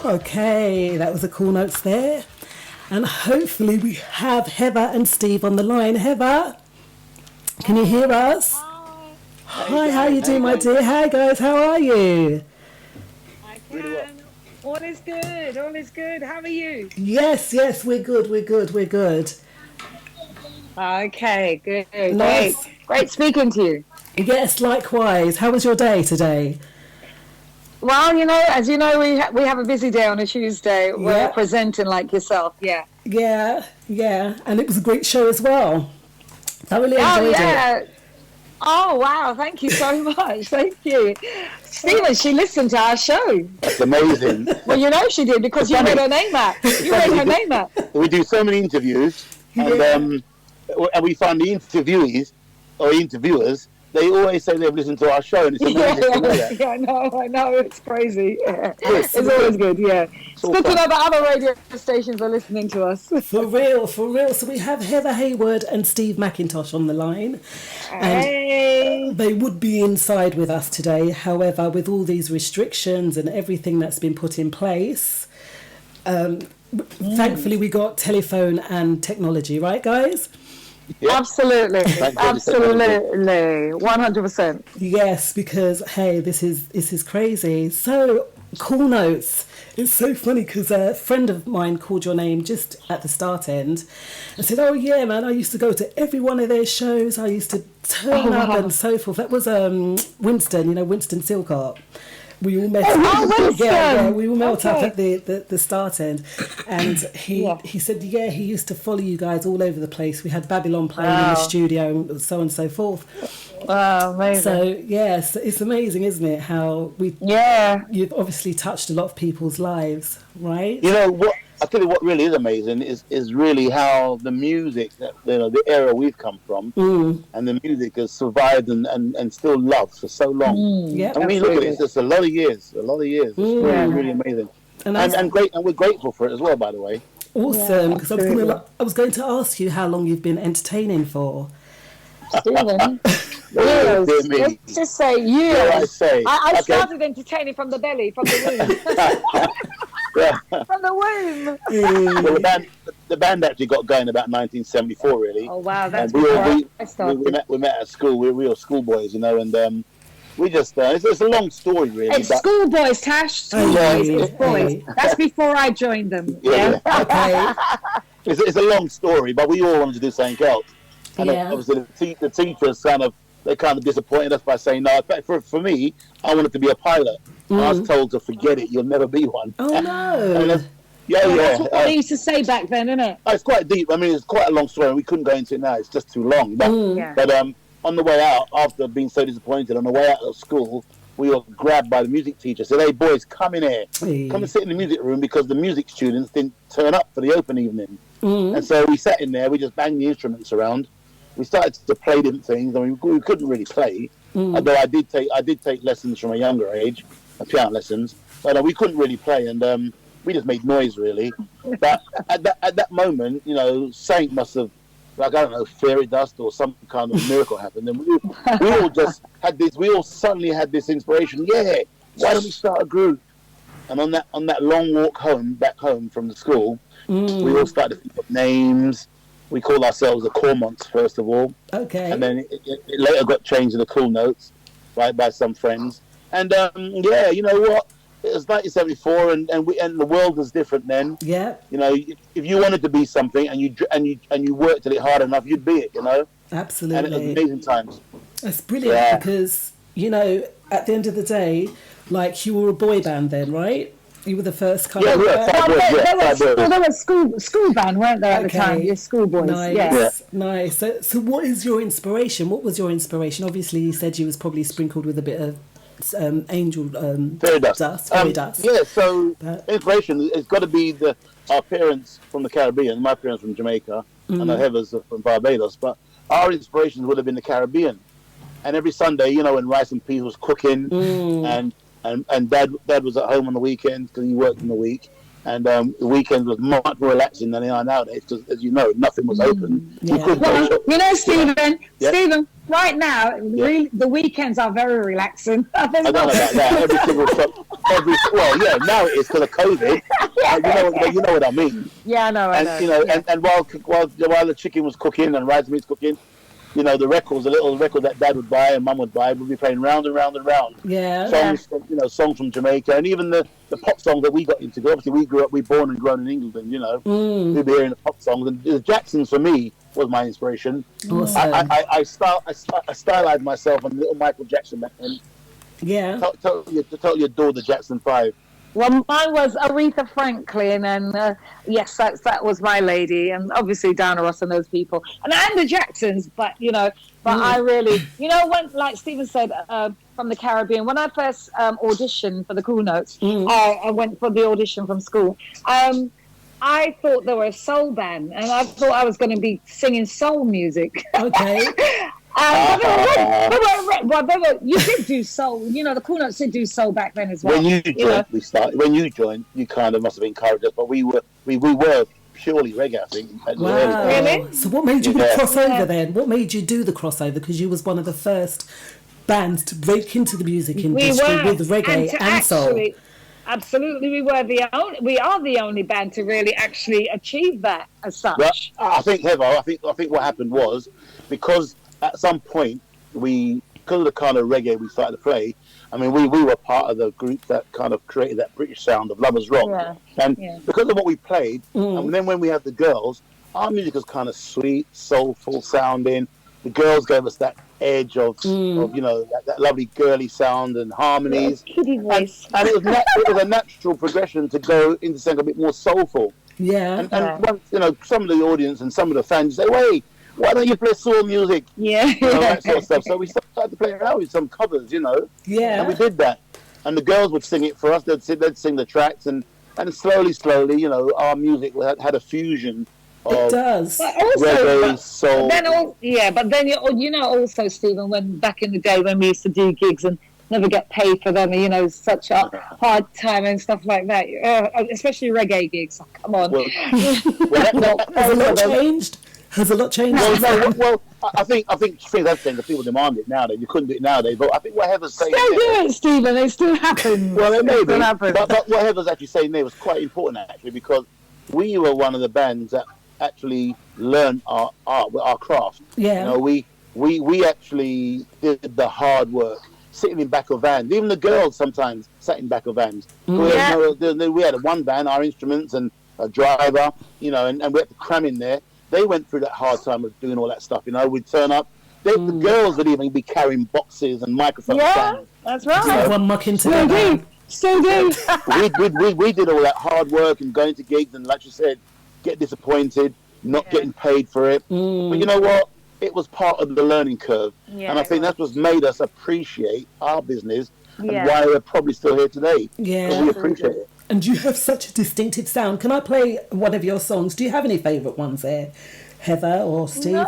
Okay, that was the cool notes there. And hopefully we have Heather and Steve on the line. Heather, can you hear us? Hi, how you doing, my dear? Hi, guys, how are you? I can. All is good, all is good. How are you? Yes, we're good. Okay, good. Nice. Great speaking to you. Yes, likewise. How was your day today? Well, as you know, we have a busy day on a Tuesday. We're presenting like yourself, yeah. Yeah, and it was a great show as well. I really enjoyed it. Oh, wow, thank you so much. Thank you. Stephen, she listened to our show. That's amazing. Well, she did because you read her name out. We do so many interviews, and we find the interviewees or interviewers, they always say they've listened to our show, and it's amazing to know that. Yeah, I know, it's crazy. Yeah. It's always good, yeah. It's good to know that other radio stations are listening to us. For real. So we have Heather Hayward and Steve McIntosh on the line. And they would be inside with us today. However, with all these restrictions and everything that's been put in place, thankfully we got telephone and technology, right, guys? Yeah. Absolutely, 100%. Yes, because hey, this is crazy. So cool notes. It's so funny because a friend of mine called your name just at the start end and said, "Oh yeah, man, I used to go to every one of their shows. I used to turn up and so forth." That was Winston, Winston Silcott. We all met. We all met up at the start end, and he said, he used to follow you guys all over the place. We had Babylon playing in the studio, and so on and so forth. Wow, amazing! So yes, it's amazing, isn't it? How you've obviously touched a lot of people's lives, right? You know what? I tell you what really is amazing is really how the music that the era we've come from and the music has survived and still loved for so long. I mean, look at it, it's a lot of years. It's really amazing. And great, and we're grateful for it as well, by the way. Awesome, because I was going to ask you how long you've been entertaining for. Stephen. Years. Let's just say years. I started entertaining from the belly, from the womb. From the womb. Well, the band actually got going about 1974, really. Oh wow, that's we met at school. We were schoolboys, and we just it's a long story, really. It's schoolboys, Tash. Schoolboys. That's before I joined them. Yeah. Okay. It's a long story, but we all wanted to do something else. And obviously the teachers kind of disappointed us by saying no. For me, I wanted to be a pilot. I was told to forget it. You'll never be one. Oh no! That's what they used to say back then, isn't it? It's quite deep. I mean, it's quite a long story. We couldn't go into it now. It's just too long. But on the way out, after being so disappointed, on the way out of school, we were grabbed by the music teacher. Said, "Hey boys, come in here. Come and sit in the music room because the music students didn't turn up for the open evening." And so we sat in there. We just banged the instruments around. We started to play different things. I mean, we couldn't really play. Although I did take lessons from a younger age, piano lessons. But we couldn't really play, and we just made noise, really. But at that moment, Saint must have, fairy dust or some kind of miracle happened, and we all just had this. We all suddenly had this inspiration. Yeah, why don't we start a group? And on that long walk back home from the school, we all started to think of names. We called ourselves the Cormonts first of all. Okay. And then it later got changed to the Cool Notes, right, by some friends. And you know what? It was 1974, and the world was different then. Yeah. If you wanted to be something and you worked at it hard enough, you'd be it. Absolutely. And it was amazing times. That's brilliant because at the end of the day, you were a boy band then, right? You were the first kind of... They were school band, weren't they, at the time? You're schoolboys. Nice. So what is your inspiration? What was your inspiration? Obviously, you said you was probably sprinkled with a bit of angel fairy dust. Yeah, so inspiration, it's got to be our parents from the Caribbean, my parents from Jamaica, and Heather's from Barbados, but our inspirations would have been the Caribbean. And every Sunday, when Rice and Peas was cooking, and Dad was at home on the weekends because he worked in the week, and the weekends was much more relaxing than they are nowadays because, as you know, nothing was open. Stephen, right now, really, the weekends are very relaxing. I don't know about that. Every single now it is because of COVID. You know what I mean. Yeah, I know. And while the chicken was cooking and rice meat's cooking, the little record that Dad would buy and Mum would buy, would be playing round and round and round. Yeah. Songs, songs from Jamaica, and even the pop songs that we got into. Obviously, we born and grown in England. We'd be hearing the pop songs, and the Jacksons for me was my inspiration. Awesome. I stylized myself on little Michael Jackson back then. Yeah. Totally adored the Jackson 5. Well, mine was Aretha Franklin, and yes, that was my lady, and obviously Diana Ross and those people, and the Jacksons. But I really, when, like Stephen said, from the Caribbean, when I first auditioned for the Cool Notes, I went for the audition from school. I thought they were a soul band, and I thought I was going to be singing soul music. Okay. You did do soul. The Cool Notes did do soul back then as well. When you joined, When you joined, you kind of must have encouraged us, but we were purely reggae, I think. Wow. Really? So what made you cross over then? What made you do the crossover? Because you was one of the first bands to break into the music industry with reggae and soul. Absolutely, we are the only band to really actually achieve that as such. Well, I think, Heather, I think what happened was, because at some point, because of the kind of reggae we started to play, I mean, we were part of the group that kind of created that British sound of lovers rock. Yeah. And because of what we played, and then when we had the girls, our music was kind of sweet, soulful sounding. The girls gave us that edge of that lovely girly sound and harmonies. Kitty voice. And it was a natural progression to go into something a bit more soulful. Yeah. And once, some of the audience and some of the fans say, "Wait, why don't you play soul music?" Yeah. That sort of stuff. So we started to play around with some covers, Yeah. And we did that. And the girls would sing it for us. They'd sing the tracks, and slowly, our music had a fusion. It does. But also, reggae, soul. But then also, Stephen, when back in the day when we used to do gigs and never get paid for them, such a hard time and stuff like that, especially reggae gigs. Come on. Has a lot changed? Has a lot changed? Well, I think that's the thing. People demand it nowadays. You couldn't do it nowadays. But I think what Heather's saying... Still do it, Stephen. It still happens. Well, it may be. But what Heather's actually saying there was quite important, actually, because we were one of the bands that actually learned our art, our craft. Yeah. We actually did the hard work, sitting in back of vans. Even the girls sometimes sat in back of vans. We had one van, our instruments and a driver, and we had to cram in there. They went through that hard time of doing all that stuff. We'd turn up. The girls would even be carrying boxes and microphones. Yeah, that's right. One muck into the Still do. we did all that hard work and going to gigs and, like you said, get disappointed, not getting paid for it. But you know what? It was part of the learning curve. Yeah, and I think that's what's made us appreciate our business and why we're probably still here today. Yeah. We appreciate it. And you have such a distinctive sound. Can I play one of your songs? Do you have any favourite ones there, Heather or Steve? No.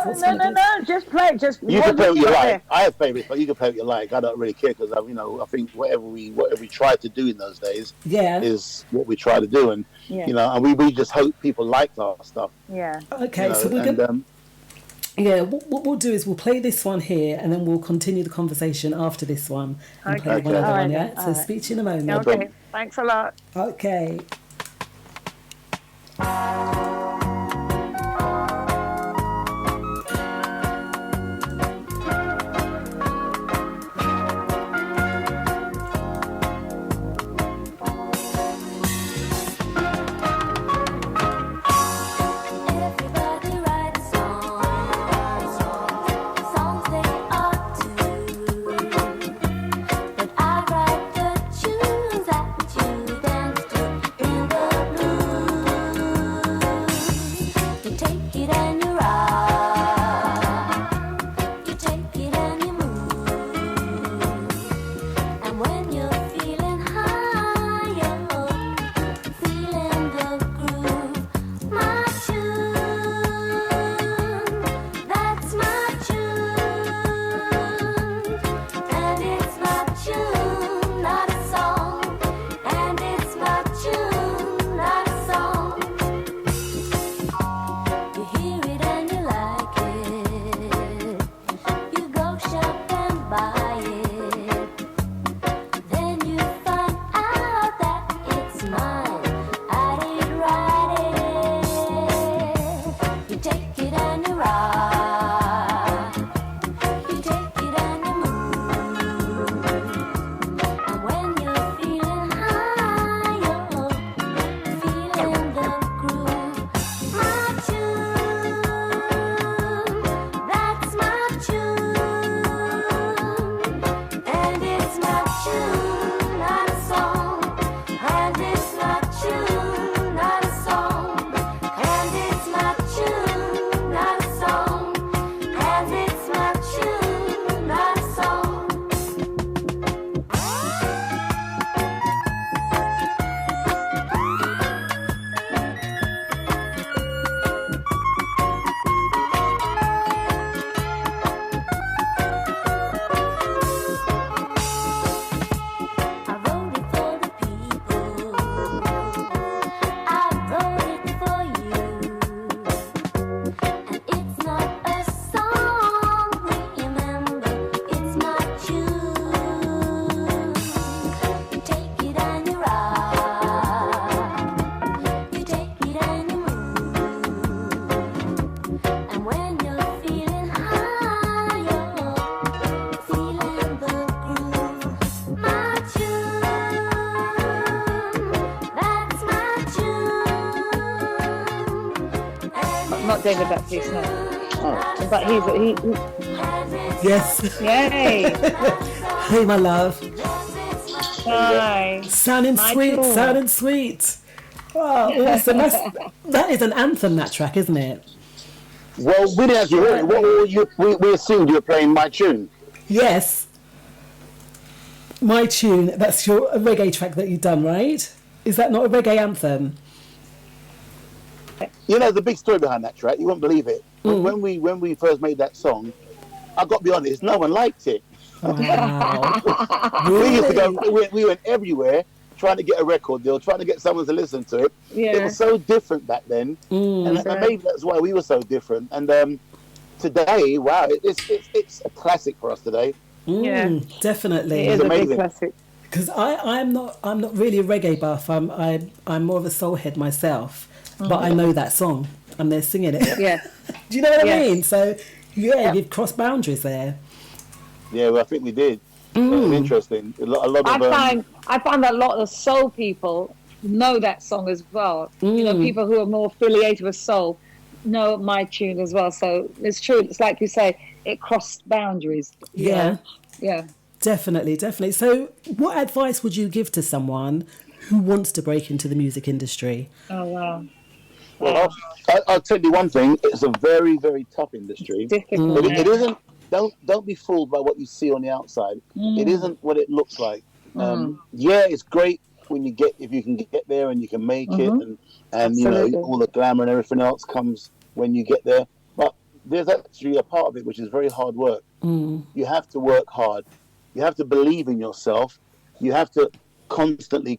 Just play. You can play what you like. I have favourites, but you can play what you like. I don't really care because I think whatever we tried to do in those days is what we try to do, and and we just hope people liked our stuff. Yeah. Okay, so we're gonna. What we'll do is we'll play this one here, and then we'll continue the conversation after this one and play one other one. Yeah. So speak to you in a moment. Okay. Thanks a lot. Okay. Hear it. John-Baptiste, no. Oh. But he Yes. Yay. Hey, my love. Hi. Sounding sweet. Oh, awesome. That is an anthem, that track, isn't it? Well, we didn't actually hear it. We assumed you were playing my tune. Yes. My tune, that's a reggae track that you've done, right? Is that not a reggae anthem? You know, the big story behind that track, you won't believe it. When we first made that song, I got to be honest, no one liked it. Wow. We used to go, we went everywhere trying to get a record deal, trying to get someone to listen to it. Yeah. It was so different back then. And maybe that's why we were so different. And today, wow, it's a classic for us today. Definitely. It is amazing. A big classic. Because I'm not really a reggae buff. I'm more of a soul head myself. But I know that song and they're singing it. Yeah. Do you know what I mean? So you've crossed boundaries there. Yeah, well, I think we did. Interesting. A lot of I find that a lot of soul people know that song as well. You know, people who are more affiliated with soul know my tune as well. So it's true. It's like you say, it crossed boundaries. Yeah. Yeah. Definitely. So what advice would you give to someone who wants to break into the music industry? Oh, wow. Well, I'll tell you one thing. It's a very, very tough industry. Difficult. It isn't. Don't be fooled by what you see on the outside. It isn't what it looks like. Yeah, it's great when if you can get there and you can make it, and you know, all the glamour and everything else comes when you get there. But there's actually a part of it which is very hard work. You have to work hard. You have to believe in yourself. You have to constantly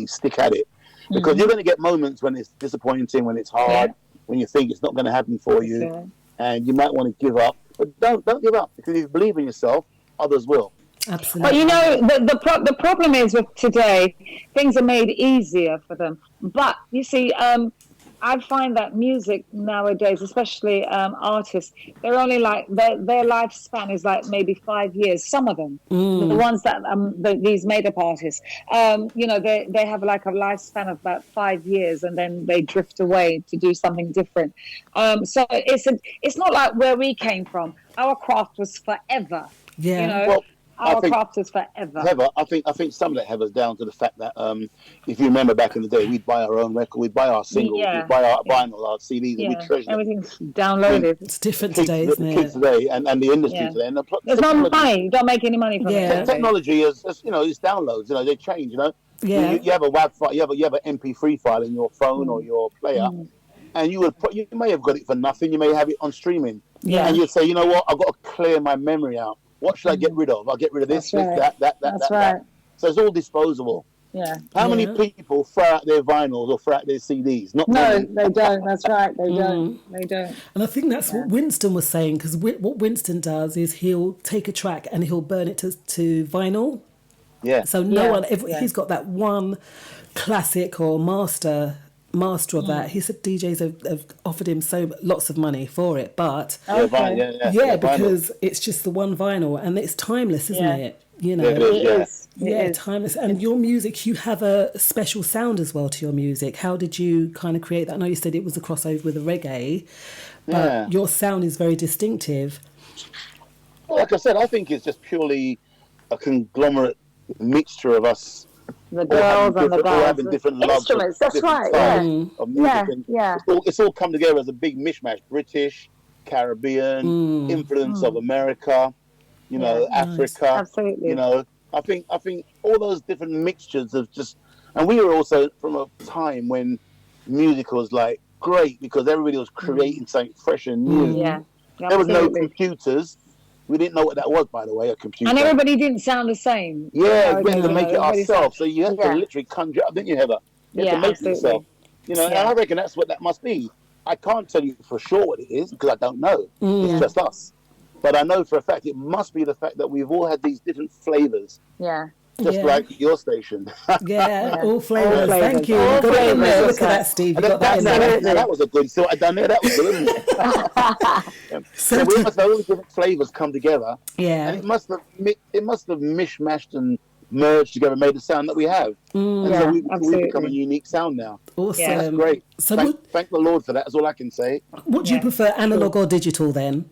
stick at it. Because you're going to get moments when it's disappointing, when it's hard, when you think it's not going to happen for you, and you might want to give up. But don't give up, because if you believe in yourself, others will. Absolutely. But you know, the problem is with today, things are made easier for them. But you see, I find that music nowadays, especially artists, they're only like their lifespan is like maybe 5 years. Some of them, the ones that these made-up artists, you know, they have like a lifespan of about 5 years, and then they drift away to do something different. So it's not like where we came from. Our craft was forever. Yeah. You know. Well, our craft is forever. Heather, I think some of that Heather's down to the fact that if you remember back in the day, we'd buy our own record, we'd buy our singles, we'd buy our vinyl, our CDs, and we'd treasure everything's downloaded. It's different today, isn't it? The kids today and the industry today. And there's no money. You don't make any money from it. Technology is, you know, it's downloads. You know, they change. You know, you have a WAV file, you have an MP3 file in your phone or your player, and you may have got it for nothing. You may have it on streaming, and you'd say, you know what, I've got to clear my memory out. What should I get rid of? I'll get rid of this, that. So it's all disposable. Yeah. How many people throw out their vinyls or throw out their CDs? Not many. They don't. That's right. They don't. They don't. And I think that's what Winston was saying, because what Winston does is he'll take a track and he'll burn it to vinyl. Yeah. So no one, he's got that one classic or master of that. He said DJs have offered him lots of money for it, but because it's just the one vinyl and it's timeless, isn't it? You know, it is. Timeless. And your music, you have a special sound as well to your music. How did you kind of create that? I know you said it was a crossover with a reggae, but your sound is very distinctive. Well, like I said, I think it's just purely a conglomerate mixture of us. The girls and the guys, having different instruments. That's right. Of music. It's all come together as a big mishmash. British, Caribbean, influence of America, you know, Africa. Absolutely. You know, I think all those different mixtures of just, and we were also from a time when music was like great because everybody was creating something fresh and new. Yeah. There was no computers. We didn't know what that was, by the way, a computer. And everybody didn't sound the same. Yeah, we had to make it ourselves. So you have to literally conjure up, didn't you, Heather? You have to make it yourself. You know, and I reckon that's what that must be. I can't tell you for sure what it is because I don't know. It's just us. But I know for a fact it must be the fact that we've all had these different flavours. Yeah. Just like your station. All flavours. Thank you. All flavors. Look at that, Steve. You got that in there. That was a good. See what I done there? That was good, isn't it? So we must have all the different flavours come together. Yeah. And it must have mishmashed and merged together, made the sound that we have. And Yeah, so we absolutely. become a unique sound now. Awesome. Yeah. That's great. So thank the Lord for that. That's all I can say. what do you prefer, analog or digital then?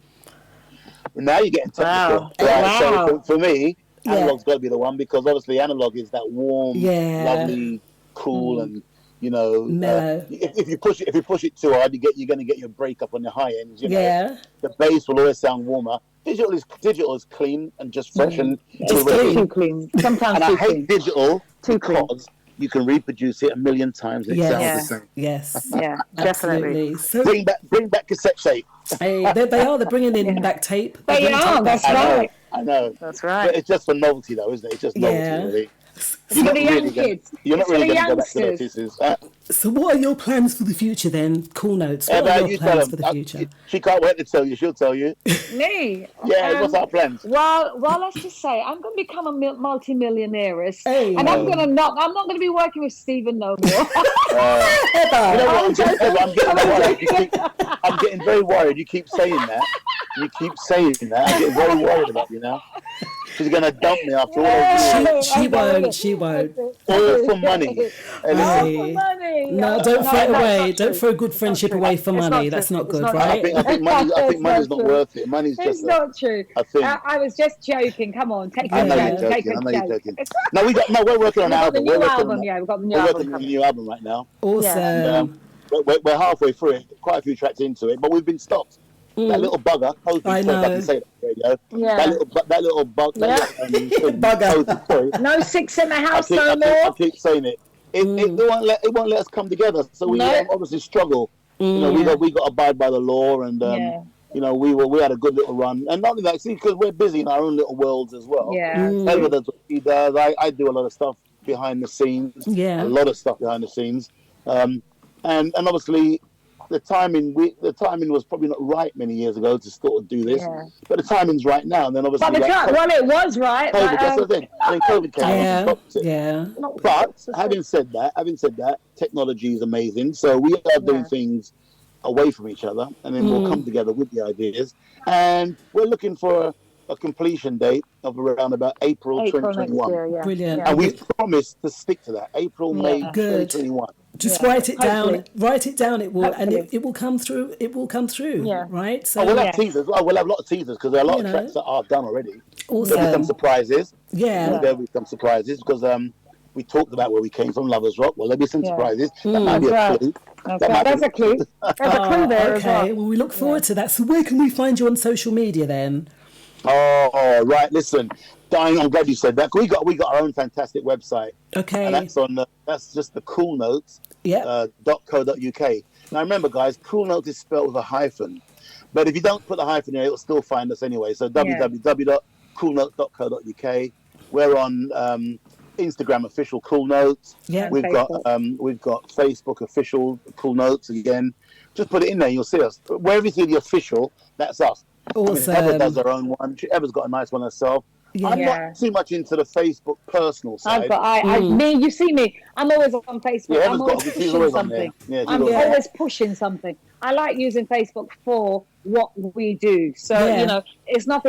Now you're getting technical. Wow. Right, Wow. so for me, Yeah. analog's got to be the one, because obviously analog is that warm, Yeah. lovely, cool, and Mellow. if you push it too hard, you're going to get your breakup on the high ends. You know? Yeah. The bass will always sound warmer. Digital is clean and just fresh and Too clean. Sometimes and I too hate clean. digital Too clean. because you can reproduce it a million times and it sounds the same. Yes. Yeah, definitely. So Bring back cassette tape. hey, they are. They're bringing in back tape. They're They bringing are. tape back. That's right. I know. That's right. But it's just for novelty, though, isn't it? It's just novelty, Yeah. really. For the young kids. You're not It's really for the going to go back to those youngsters. pieces. So what are your plans for the future then? Cool Notes. What are your you tell plans them. for the future? She can't wait to tell you. She'll tell you. Me? Yeah, what's our plans? Well, let's just say I'm going to become a multi-millionaires, Hey. and I'm not going to be working with Stephen no more. You know what? I'm getting very worried. You keep saying that. I'm getting very worried about you now. She's going to dump me after all those years. She won't. All for money. Hey. No, don't throw it away. Don't throw good friendship away for money. That's not good, right? I think money's not worth it. Money's just. It's not true. I think. I was just joking. Come on, take I a know joke. you're Take joking. a I know you're joke. joking. No, we're working on an album. We've got the new We're album working on a coming. new album right now. Awesome. And, we're halfway through it. Quite a few tracks into it, but we've been stopped. That little bugger. I know. I can say that on the radio. Yeah. That little bug. Bugger. No 6 in the house no I more. keep saying it. It won't let us come together. So we obviously struggle. You know, we got to abide by the law, and you know, we had a good little run. And not only that, see, because we're busy in our own little worlds as well. Yeah. Taylor does what he does. I do a lot of stuff behind the scenes. Yeah. A lot of stuff behind the scenes. And obviously the timing was probably not right many years ago to sort of do this. Yeah. But the timing's right now. And then obviously it was right. COVID, that's the thing. I mean, COVID came and stopped it. Yeah. But having said that, technology is amazing. So we are doing things away from each other, and then we'll come together with the ideas. And we're looking for a completion date of around about April 2021. Year, Brilliant. And we've promised to stick to that. May 2021. Just write it down. Write it down. It will, and it will come through. It will come through. Yeah. Right. So we'll have teasers. We'll have a lot of teasers because there are a lot of tracks that are done already. Awesome. There'll be some surprises. Yeah. There'll be some surprises because we talked about where we came from, Lovers Rock. Well, there'll be some surprises. That might be a clue. There's a clue. There's a clue there as well. Okay. Well, we look forward to that. So where can we find you on social media then? Oh, right. Listen, Diane, I'm glad you said that. We got our own fantastic website. Okay. And that's just the Cool Notes. Yeah. .co.uk. Now remember, guys, Cool Notes is spelled with a hyphen, but if you don't put the hyphen in, it'll still find us anyway. So www.coolnotes.co.uk. We're on Instagram official Cool Notes. Yeah. We've got Facebook official Cool Notes again. Just put it in there, you'll see us. Wherever you see the official, that's us. Awesome. I mean, Heather does her own one. Heather's got a nice one herself. Yeah. I'm not too much into the Facebook personal side. You see me. I'm always on Facebook. Yeah, I'm always pushing something. I'm always pushing something. I like using Facebook for what we do. So, you know, it's not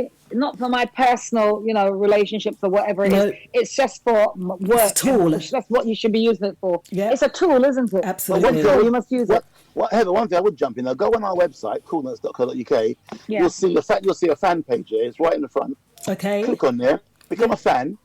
for my personal, you know, relationships or whatever it is. It's just for work. It's a tool. That's what you should be using it for. Yeah. It's a tool, isn't it? Absolutely. You must use it. Heather, one thing I would jump in there. Go on our website, coolnotes.co.uk. You'll see a fan page there. It's right in the front. Okay. Click on there. Become a fan.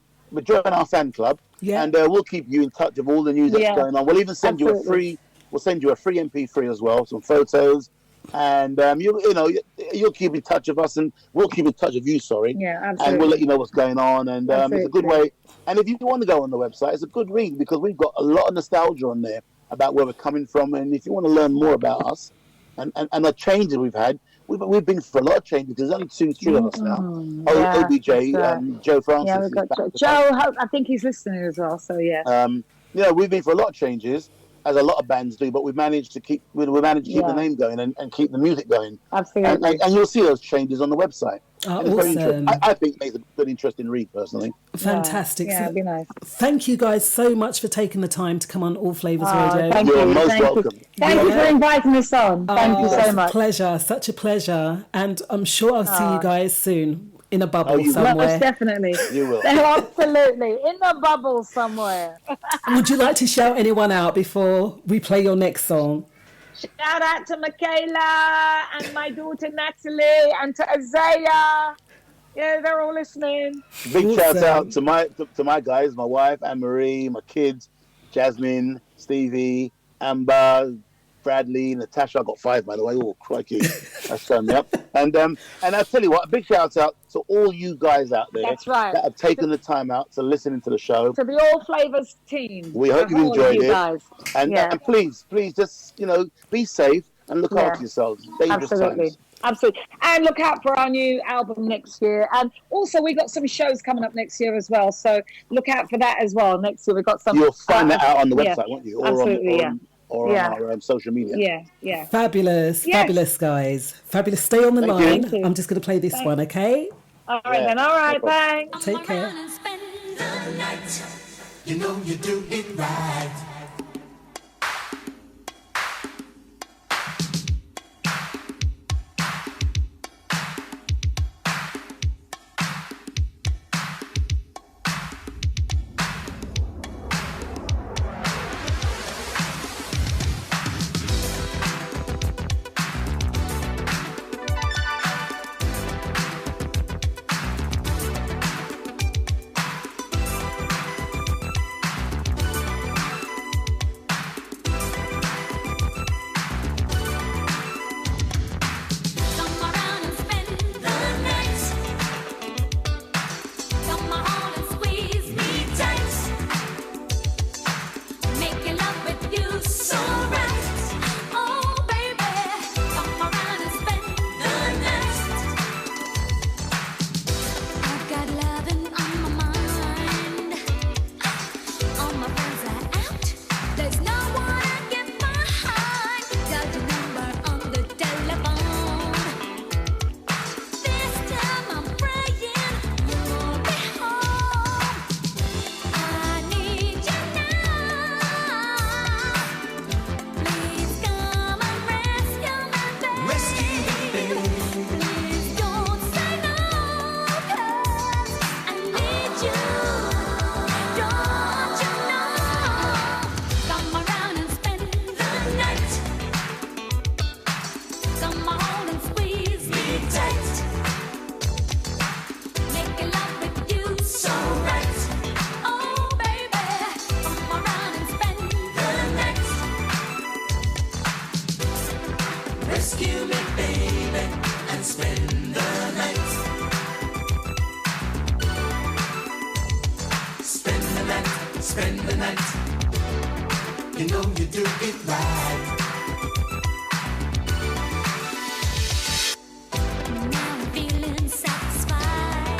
Join our fan club. Yeah. And we'll keep you in touch of all the news that's going on. We'll even send you a free MP3 as well, some photos. And you'll keep in touch of us, and we'll keep in touch of you. Yeah, absolutely. And we'll let you know what's going on. And it's a good way. And if you want to go on the website, it's a good read because we've got a lot of nostalgia on there about where we're coming from. And if you want to learn more about us and the changes we've had, we've been for a lot of changes. There's only 2-3 of us now. OBJ, Joe Francis. Yeah, we've got Joe. I think he's listening as well. So yeah. We've been for a lot of changes, as a lot of bands do, but we've managed to keep the name going and keep the music going. Absolutely. And you'll see those changes on the website. Awesome. I think it makes a good, interesting read, personally. Fantastic. Yeah, it'd be nice. Thank you guys so much for taking the time to come on All Flavas Radio. Thank You're you. most welcome. Thank you for inviting us on. Thank you so much. Pleasure, such a pleasure. And I'm sure I'll see you guys soon in a bubble somewhere. Most definitely. You will. Absolutely. In a bubble somewhere. Would you like to shout anyone out before we play your next song? Shout out to Michaela and my daughter Natalie and to Isaiah. Yeah, they're all listening. Big shout out to my guys, my wife, Anne-Marie, my kids, Jasmine, Stevie, Amber, Bradley, Natasha. I got 5, by the way. Oh, crikey. That's done me up. And I'll tell you what, a big shout out to all you guys out there. That's right. That have taken the time out to listen to the show. To the All Flavors team. We hope you enjoyed it. Guys. And please just, be safe and look after yourselves. Dangerous times. Absolutely. And look out for our new album next year. And also, we got some shows coming up next year as well. So look out for that as well. Next year, we've got some. You'll find that out on the website, won't you? Or absolutely, on our social media. Yeah. Fabulous, guys. Fabulous. Stay on the line. I'm just going to play this one, okay? All right, then. All right, thanks. Take care. You know you do it right. spend the night. You know you do it right. Now I'm feeling satisfied.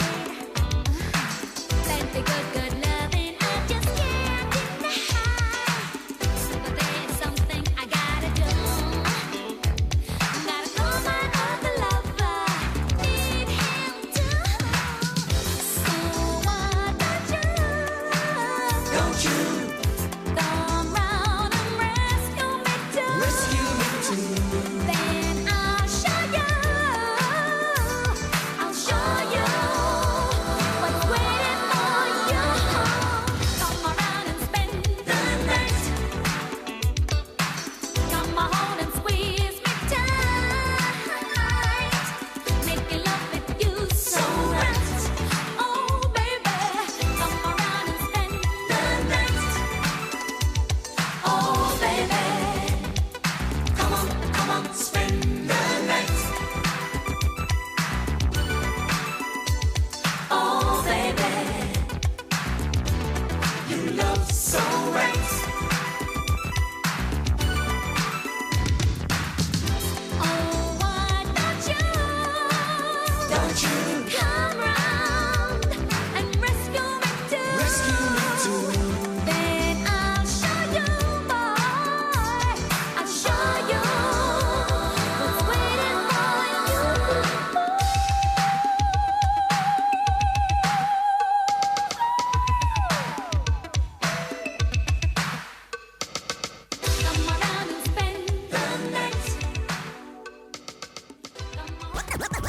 Plenty good loving, I just can't deny. But there's something I gotta do. Gotta call my other lover, need him too. So what don't you come round and rescue me too?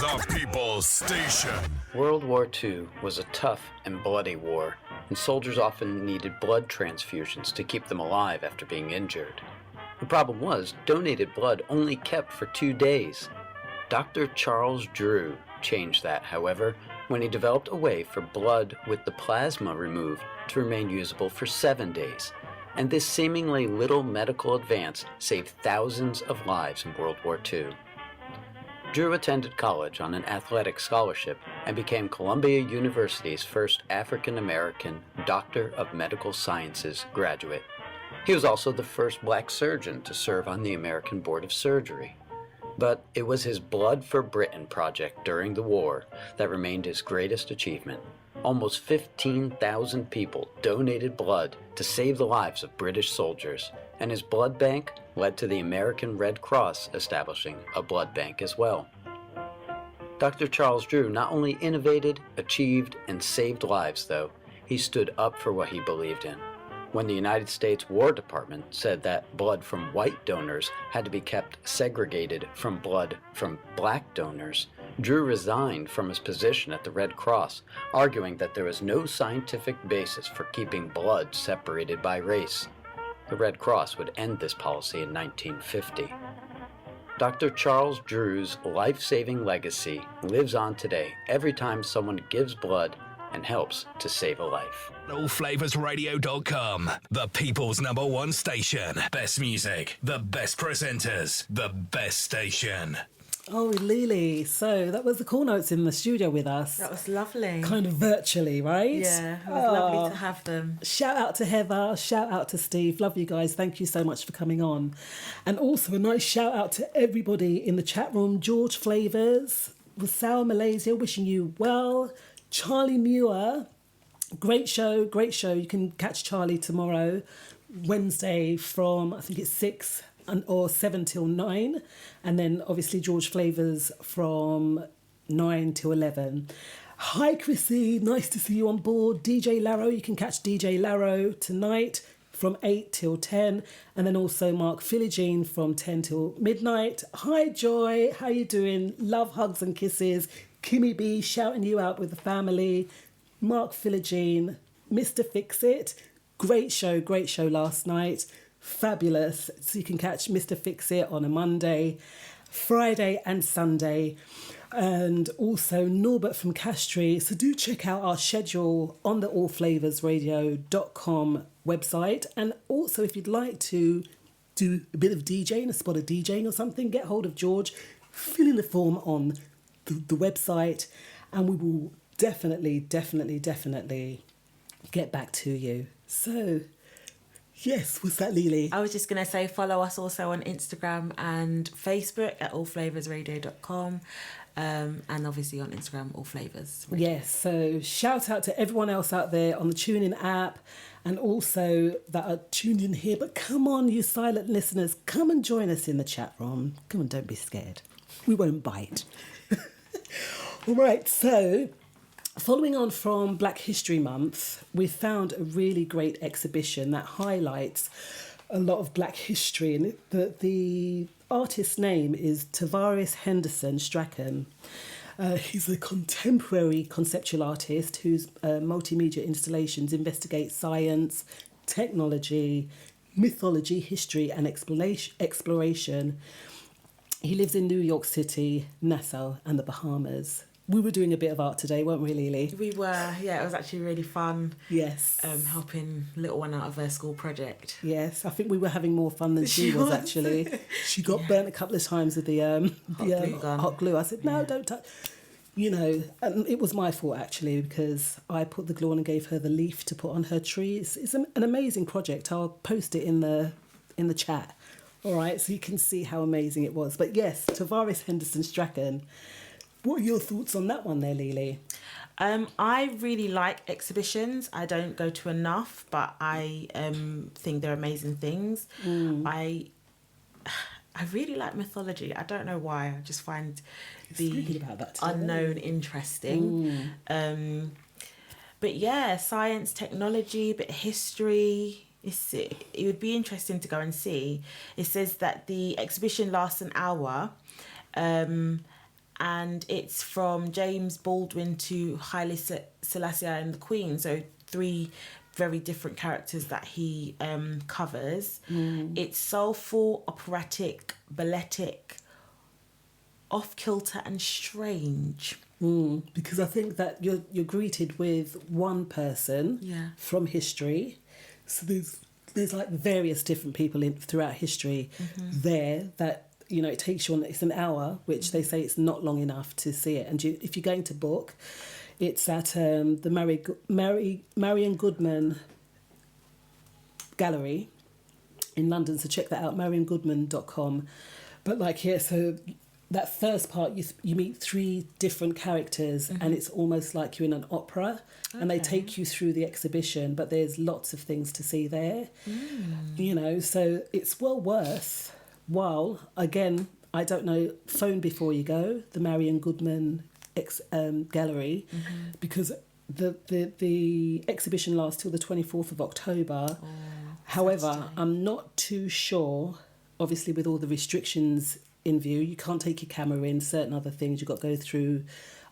The People's Station. World War II was a tough and bloody war, and soldiers often needed blood transfusions to keep them alive after being injured. The problem was, donated blood only kept for 2 days. Dr. Charles Drew changed that, however, when he developed a way for blood with the plasma removed to remain usable for 7 days. And this seemingly little medical advance saved thousands of lives in World War II. Drew attended college on an athletic scholarship and became Columbia University's first African-American Doctor of Medical Sciences graduate. He was also the first black surgeon to serve on the American Board of Surgery. But it was his Blood for Britain project during the war that remained his greatest achievement. Almost 15,000 people donated blood to save the lives of British soldiers, and his blood bank led to the American Red Cross establishing a blood bank as well. Dr. Charles Drew not only innovated, achieved, and saved lives, though, he stood up for what he believed in. When the United States War Department said that blood from white donors had to be kept segregated from blood from black donors, Drew resigned from his position at the Red Cross, arguing that there was no scientific basis for keeping blood separated by race. The Red Cross would end this policy in 1950. Dr. Charles Drew's life-saving legacy lives on today every time someone gives blood and helps to save a life. Allflavasradio.com, the people's #1 station. Best music, the best presenters, the best station. Oh, Lily. So that was the Cool Notes in the studio with us. That was lovely. Kind of virtually, right? Yeah, it was lovely to have them. Shout out to Heather. Shout out to Steve. Love you guys. Thank you so much for coming on. And also a nice shout out to everybody in the chat room. George Flavors, Wasau Malaysia, wishing you well. Charlie Muir, great show, great show. You can catch Charlie tomorrow, Wednesday from, I think it's 6 or 7 till 9. And then obviously George Flavors from 9 till 11. Hi, Chrissy. Nice to see you on board. DJ Larrow, you can catch DJ Larrow tonight from 8 till 10. And then also Mark Philogene from 10 till midnight. Hi, Joy. How you doing? Love, hugs and kisses. Kimmy B shouting you out with the family. Mark Philogene, Mr. Fix-It. Great show last night. Fabulous. So you can catch Mr. Fix-It on a Monday, Friday and Sunday. And also Norbert from Castry. So do check out our schedule on the allflavasradio.com website. And also if you'd like to do a bit of DJing, a spot of DJing or something, get hold of George, fill in the form on the website, and we will definitely get back to you. So, yes, what's that, Lily? I was just going to say follow us also on Instagram and Facebook at allflavasradio.com, and obviously on Instagram, allflavas. Yes, so shout out to everyone else out there on the TuneIn app and also that are tuned in here. But come on, you silent listeners, come and join us in the chat room. Come on, don't be scared. We won't bite. All right, so following on from Black History Month, we found a really great exhibition that highlights a lot of Black history. And the artist's name is Tavares Henderson Strachan. He's a contemporary conceptual artist whose multimedia installations investigate science, technology, mythology, history and exploration. He lives in New York City, Nassau and the Bahamas. We were doing a bit of art today, weren't we, Lily? We were, yeah. It was actually really fun. Yes. Helping little one out of her school project. Yes, I think we were having more fun than she was actually. She got burnt a couple of times with the hot glue. I said, no, don't touch. You know, and it was my fault actually because I put the glue on and gave her the leaf to put on her tree. It's an amazing project. I'll post it in the chat. All right, so you can see how amazing it was. But yes, Tavares Henderson Strachan. What are your thoughts on that one there, Lily? I really like exhibitions. I don't go to enough, but I think they're amazing things. I really like mythology. I don't know why. I just find the unknown interesting. But yeah, science, technology, bit of history. It would be interesting to go and see. It says that the exhibition lasts an hour. and it's from James Baldwin to Haile Selassie and the Queen. So 3 very different characters that he covers. It's soulful, operatic, balletic, off-kilter and strange. Because I think that you're greeted with one person from history. So there's like various different people throughout history there that, you know, it takes you on. It's an hour, which they say it's not long enough to see it. And if you're going to book, it's at the Marion Goodman Gallery in London. So check that out, mariongoodman.com. But like here, so that first part, you meet 3 different characters, and it's almost like you're in an opera, and they take you through the exhibition, but there's lots of things to see there. You know, so it's well worth while. Again, I don't know, phone before you go, the Marion Goodman Gallery, because the exhibition lasts till the 24th of October. However, I'm not too sure, obviously with all the restrictions in view, you can't take your camera in, certain other things, you've got to go through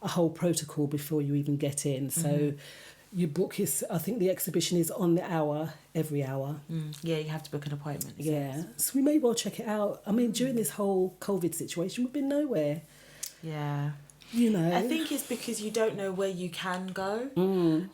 a whole protocol before you even get in. So you book I think the exhibition is on the hour, every hour. Yeah, you have to book an appointment. Yeah, so we may well check it out. I mean, during this whole COVID situation, we've been nowhere. Yeah. You know, I think it's because you don't know where you can go.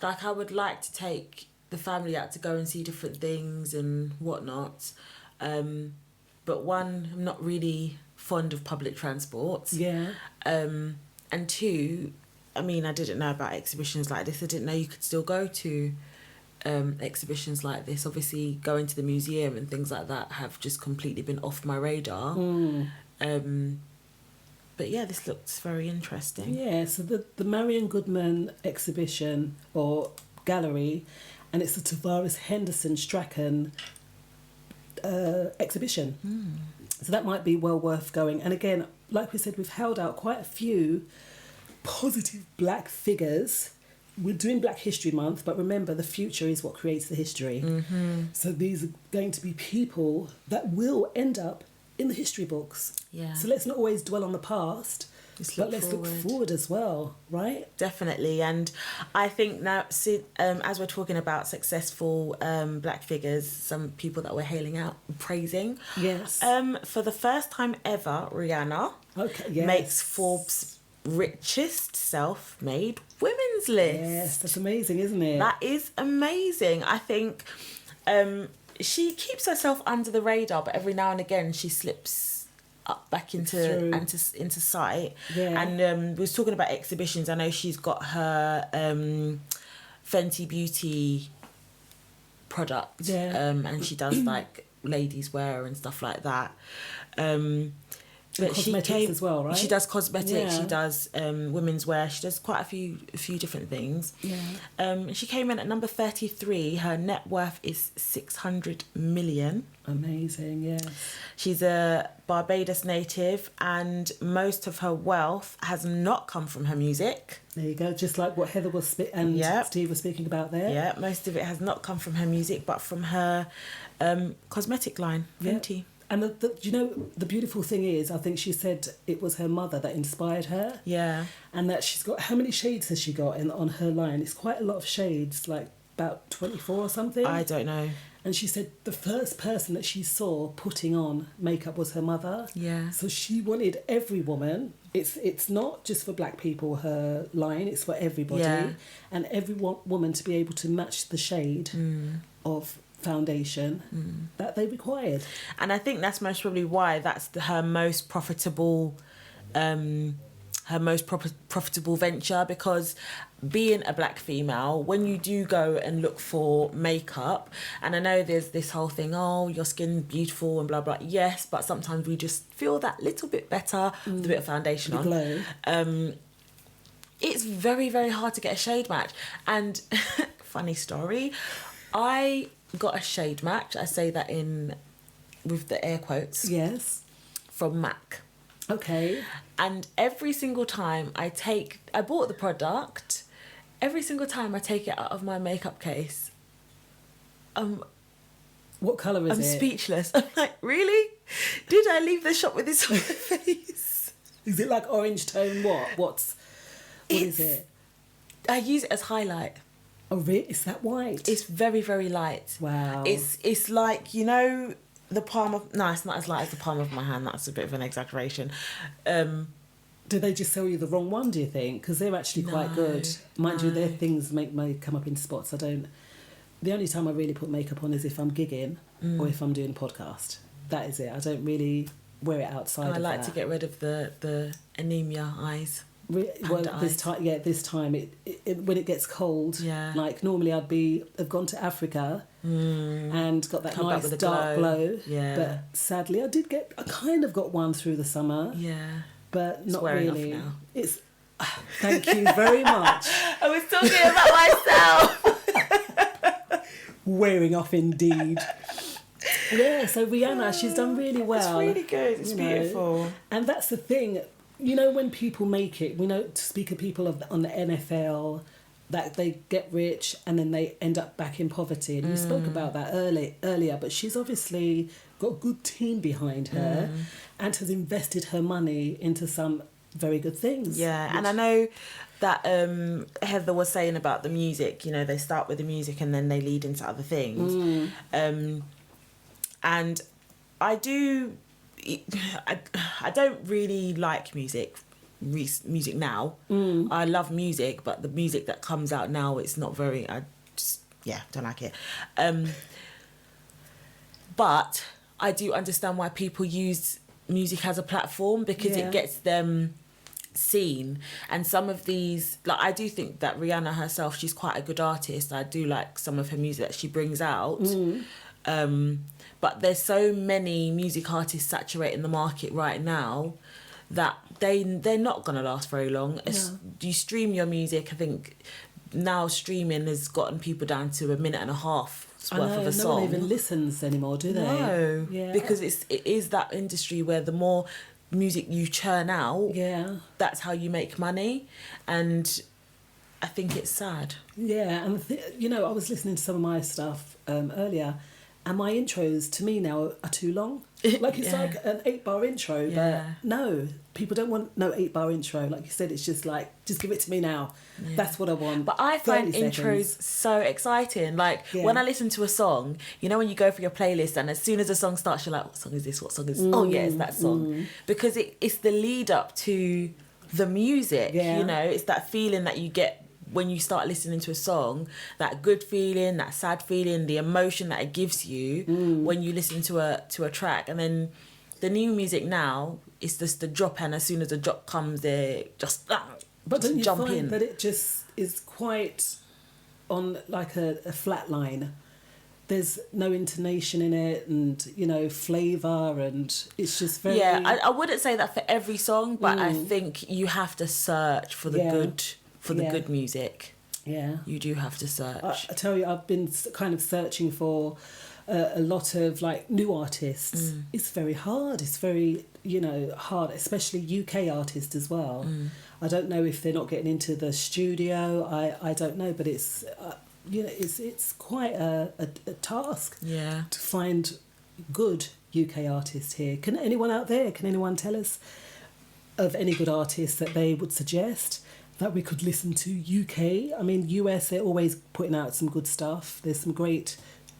Like, I would like to take the family out to go and see different things and whatnot. But one, I'm not really fond of public transport. Yeah. And 2, I mean, I didn't know about exhibitions like this. I didn't know you could still go to exhibitions like this. Obviously, going to the museum and things like that have just completely been off my radar. But yeah, this looks very interesting. Yeah, so the Marion Goodman exhibition or gallery, and it's the Tavares Henderson Strachan exhibition. So that might be well worth going. And again, like we said, we've held out quite a few positive black figures. We're doing Black History Month, but remember, the future is what creates the history. So these are going to be people that will end up in the history books. Yeah. So let's not always dwell on the past, but let's look forward as well, right? Definitely. And I think now, as we're talking about successful black figures, some people that we're hailing out, praising. Yes. For the first time ever, Rihanna makes Forbes' richest self-made women's list. Yes, that's amazing, isn't it? That is amazing. I think she keeps herself under the radar, but every now and again she slips up back into sight. Yeah. And we was talking about exhibitions. I know she's got her Fenty Beauty product, and she does like ladies wear and stuff like that. But cosmetics as well, right? She does cosmetics. Yeah. She does women's wear. She does quite a few different things. Yeah. She came in at number 33. Her net worth is 600 million. Amazing, yes. She's a Barbados native, and most of her wealth has not come from her music. There you go, just like what Heather was and Steve was speaking about there. Yeah, most of it has not come from her music, but from her cosmetic line, Fenty. And you know, the beautiful thing is, I think she said it was her mother that inspired her. Yeah. And that she's got, how many shades has she got on her line? It's quite a lot of shades, like about 24 or something. I don't know. And she said the first person that she saw putting on makeup was her mother. Yeah. So she wanted every woman. It's not just for black people, her line, it's for everybody. Yeah. And every woman to be able to match the shade of foundation that they required. And I think that's most probably why that's her most profitable venture, because being a black female, when you do go and look for makeup, and I know there's this whole thing, oh, your skin's beautiful and blah blah, yes, but sometimes we just feel that little bit better with a bit of foundation on. Glow. It's very, very hard to get a shade match. And funny story, I got a shade match, I say that with the air quotes, yes, from MAC. Okay. And every single time I bought the product, every single time I take it out of my makeup case, what colour is I'm it? speechless. I'm like, really? Did I leave the shop with this on my face? Is it like orange tone? What is it? I use it as highlight. Oh, really? Is that white? It's very, very light. Wow. It's like, you know, the palm of... No, it's not as light as the palm of my hand. That's a bit of an exaggeration. Did they just sell you the wrong one, do you think? Because they're actually quite good. Mind you, their things may come up in spots. The only time I really put makeup on is if I'm gigging or if I'm doing a podcast. That is it. I don't really wear it outside. I like to get rid of the anemia eyes. Well, this time it when it gets cold, like normally have gone to Africa and got that nice with dark glow. Yeah. But sadly, I kind of got one through the summer. Yeah. But not really. Off now. It's thank you very much. I was talking about myself. Wearing off indeed. Yeah, so Rihanna, she's done really well. It's really good. It's beautiful. And that's the thing. You know, when people make it, we know to speak of people on the NFL, that they get rich and then they end up back in poverty. And we spoke about that earlier, but she's obviously got a good team behind her and has invested her money into some very good things. Yeah, and I know that Heather was saying about the music, you know, they start with the music and then they lead into other things. And I don't really like music now. I love music, but the music that comes out now, it's not very... don't like it. But I do understand why people use music as a platform, because it gets them seen. And some of these, like, I do think that Rihanna herself, she's quite a good artist. I do like some of her music that she brings out. But there's so many music artists saturating the market right now that they're not going to last very long. You stream your music, I think now streaming has gotten people down to 1.5 minutes worth of a song. No one even listens anymore, do they? No, because it is that industry where the more music you churn out, that's how you make money. And I think it's sad. Yeah, and I was listening to some of my stuff earlier, and my intros to me now are too long. Like it's like an 8-bar intro, but no, people don't want no 8-bar intro. Like you said, it's just like, just give it to me now. Yeah. That's what I want. But I find intros so exciting. Like when I listen to a song, you know, when you go for your playlist and as soon as the song starts, you're like, what song is this? What song is this? Oh yeah, it's that song. Because it's the lead up to the music, you know, it's that feeling that you get when you start listening to a song, that good feeling, that sad feeling, the emotion that it gives you when you listen to a track. And then the new music now, it's just the drop, and as soon as the drop comes, they just but don't you jump find in. That it just is quite on like a flat line? There's no intonation in it, and you know, flavour, and it's just very... I wouldn't say that for every song, but I think you have to search for the good... For the good music. Yeah. You do have to search. I tell you, I've been kind of searching for a lot of like new artists. It's very hard. It's very, hard, especially UK artists as well. I don't know if they're not getting into the studio. I don't know, but it's, it's quite a task to find good UK artists here. Can anyone out there, can anyone tell us of any good artists that they would suggest that we could listen to? UK, I mean, US, they're always putting out some good stuff. There's some great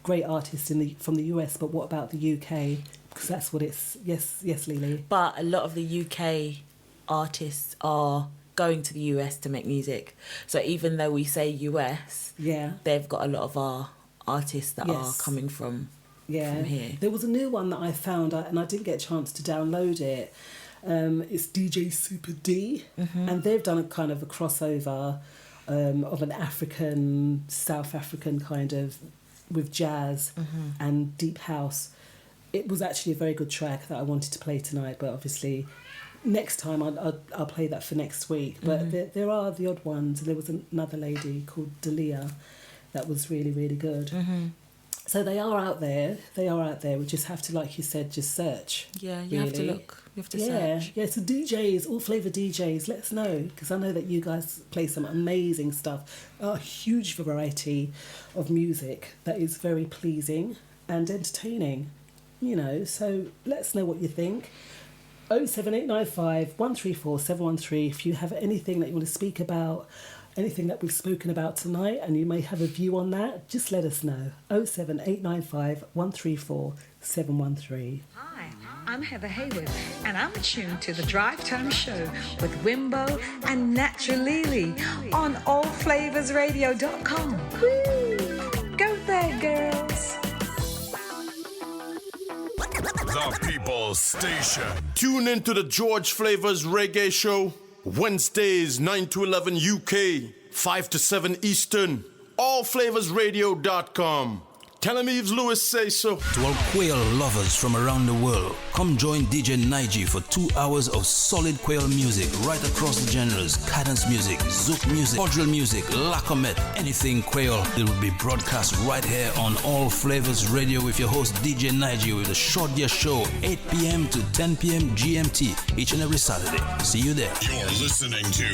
artists from the US, but what about the UK? Because that's what it's... Yes, Lily. But a lot of the UK artists are going to the US to make music. So even though we say US, they've got a lot of our artists that are coming from here. There was a new one that I found, and I didn't get a chance to download it. It's DJ Super D, and they've done a kind of a crossover of an South African kind of, with jazz and deep house. It was actually a very good track that I wanted to play tonight, but obviously next time I'll play that for next week. But there are the odd ones. There was another lady called Dalia that was really, really good. So they are out there. We just have to, like you said, just search. Yeah, you have to look. You have to search. Yeah, so DJs, all flavour DJs, let us know, because I know that you guys play some amazing stuff. A huge variety of music that is very pleasing and entertaining, so let us know what you think. 07895 134 713 if you have anything that you want to speak about, anything that we've spoken about tonight, and you may have a view on that, just let us know. 07895 134 713. Hi, I'm Heather Hayward, and I'm tuned to the Drive Time Show with Wimbo and Naturally on Allflavasradio.com. Woo! Go there, girls. The People's Station. Tune into the George Flavors Reggae Show. Wednesdays, 9 to 11 UK, 5 to 7 Eastern. Allflavasradio.com. Tell him Yves Lewis say so. To all quail lovers from around the world, come join DJ Nige for 2 hours of solid quail music right across the genres: cadence music, zouk music, cordial music, lacomet, anything quail. It will be broadcast right here on All Flavors Radio with your host DJ Nige with a short year show, 8 p.m. to 10 p.m. GMT each and every Saturday. See you there. You're listening to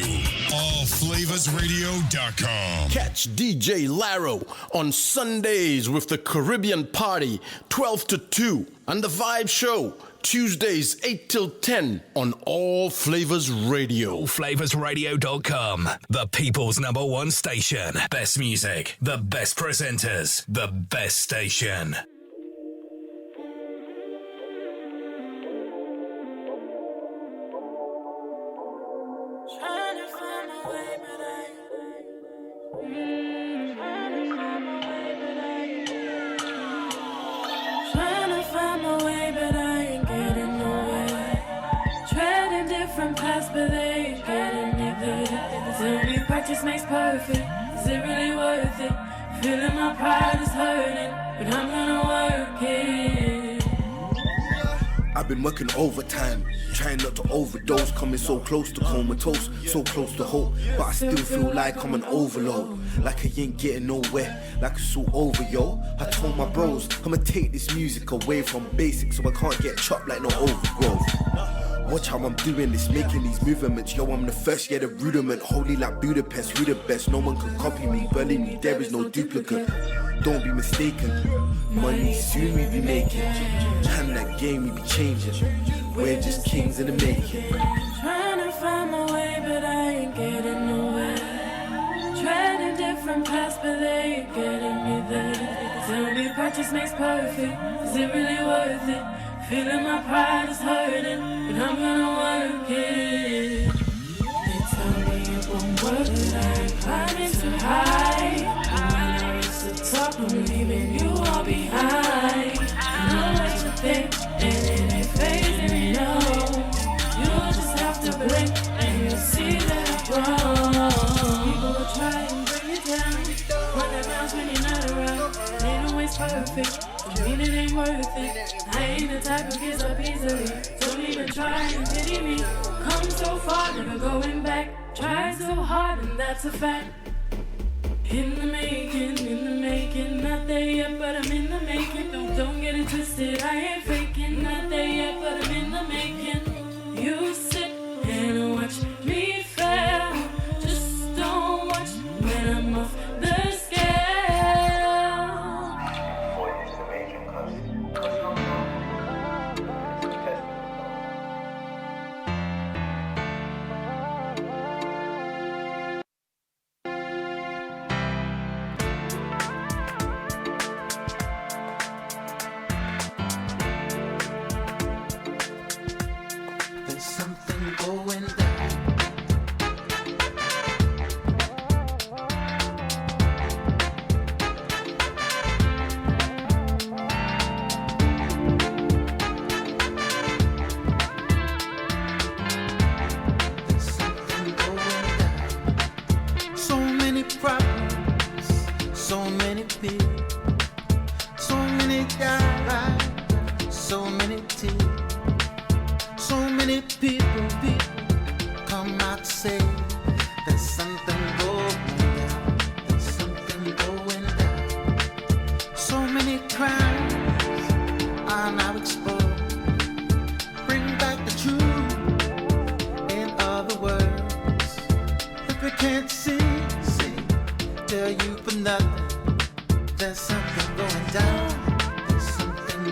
AllFlavasRadio.com. Catch DJ Laro on Sundays with the Caribbean Party, 12 to 2, and the Vibe Show, Tuesdays, 8 till 10 on All Flavors Radio. AllFlavasRadio.com. The people's #1 station. Best music, the best presenters, the best station. But they ain't getting me there. Tell me practice makes perfect. Is it really worth it? Feeling my pride is hurting, but I'm gonna work it. I've been working overtime, trying not to overdose, coming so close to comatose, so close to hope, but I still feel like I'm an overload, like I ain't getting nowhere, like it's all over, yo. I told my bros, I'ma take this music away from basics so I can't get chopped like no overgrowth. Watch how I'm doing this, making these movements. Yo, I'm the first, yeah, the rudiment. Holy like Budapest, we the best. No one can copy me, believe me, there is no duplicate. Don't be mistaken, money soon we be making. And that game we be changing. We're just kings in the making. Trying to find my way, but I ain't getting nowhere. Tried a different paths, but they ain't getting me there. Tell me practice makes perfect. Is it really worth it? Feeling my pride is hurting, but I'm gonna work it. They tell me it won't work, but I ain't climbing too high. When I reach the top, I'm leaving you all behind. I know what you think, and it ain't phasing me, no. You'll just have to blink, and you'll see that I've grown. People will try and bring you down, run their mouths when you're not around. They ain't always perfect. I mean it ain't worth it. I ain't the type of kids up easily. Don't even try and pity me. Come so far, never going back. Tried so hard and that's a fact. In the making, not there yet, but I'm in the making. Don't get it twisted, I ain't faking. Not there yet, but I'm in the making. You sit and watch me fail. Just don't watch when I'm off the scale. There's something going down.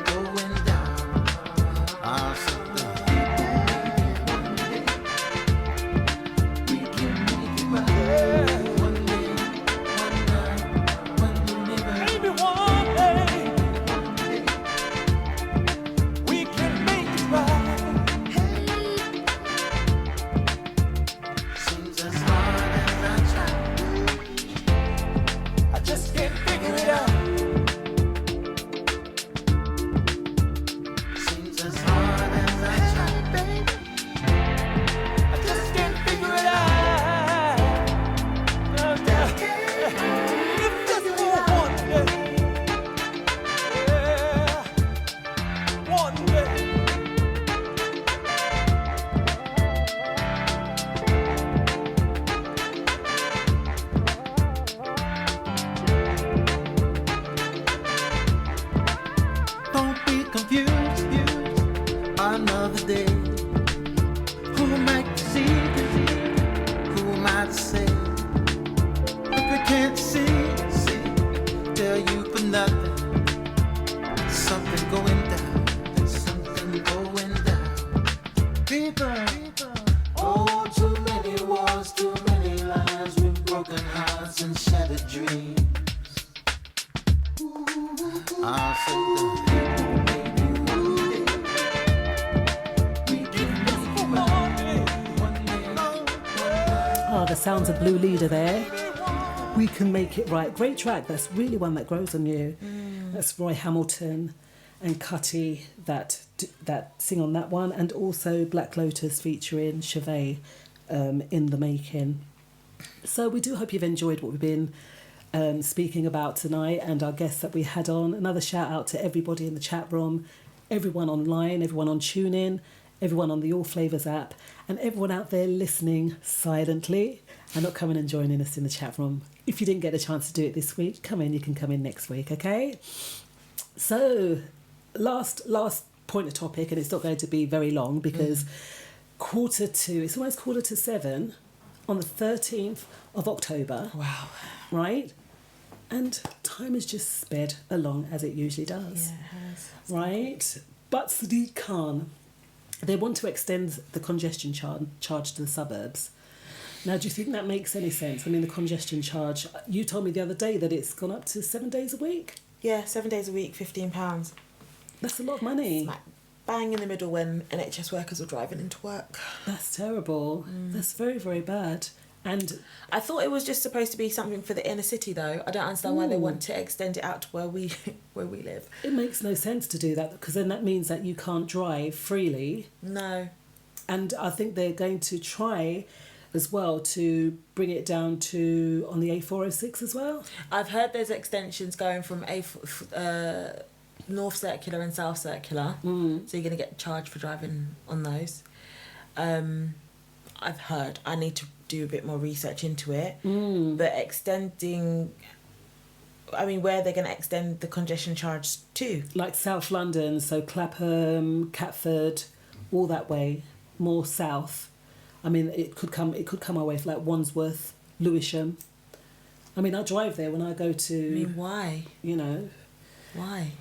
Something and shattered dreams. I'll say the sounds of Blue Leader there. We Can Make It Right. Great track. That's really one that grows on you. That's Roy Hamilton and Cutty that sing on that one, and also Black Lotus featuring Chevy in the making. So we do hope you've enjoyed what we've been speaking about tonight, and our guests that we had on. Another shout out to everybody in the chat room, everyone online, everyone on TuneIn, everyone on the All Flavas app, and everyone out there listening silently and not coming and joining us in the chat room. If you didn't get a chance to do it this week, come in. You can come in next week, okay? So, last point of topic, and it's not going to be very long because it's almost 7:15 on the 13th of October. Wow. Right? And time has just sped along as it usually does. Yeah, it has. Right? But Sadiq Khan, they want to extend the congestion charge to the suburbs. Now, do you think that makes any sense? I mean, the congestion charge, you told me the other day that it's gone up to 7 days a week? Yeah, 7 days a week, £15. That's a lot of money. Smack bang in the middle when NHS workers are driving into work. That's terrible. That's very, very bad. And I thought it was just supposed to be something for the inner city, though. I don't understand why they want to extend it out to where we live. It makes no sense to do that, because then that means that you can't drive freely. No. And I think they're going to try as well to bring it down to on the A406 as well. I've heard there's extensions going from North Circular and South Circular. So you're going to get charged for driving on those. I've heard. I need to do a bit more research into it. But extending, I mean, where they're going to extend the congestion charge to? Like South London, so Clapham, Catford, all that way, more south. I mean, it could come our way for like Wandsworth, Lewisham. I mean, I drive there when I go to. I mean, why? You know, why?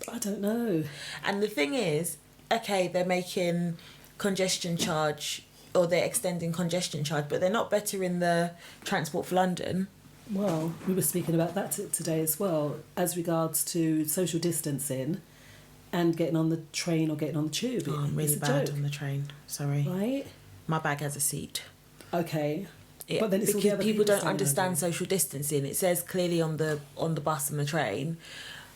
I don't know. And the thing is, okay, they're making congestion charge, or they're extending congestion charge, but they're not better in the Transport for London. Well, we were speaking about that today as well, as regards to social distancing and getting on the train or getting on the tube. Oh, I'm really bad on the train. Sorry. Right? My bag has a seat. Okay. But then it's because all the other people don't saying understand social distancing. It says clearly on the bus and the train,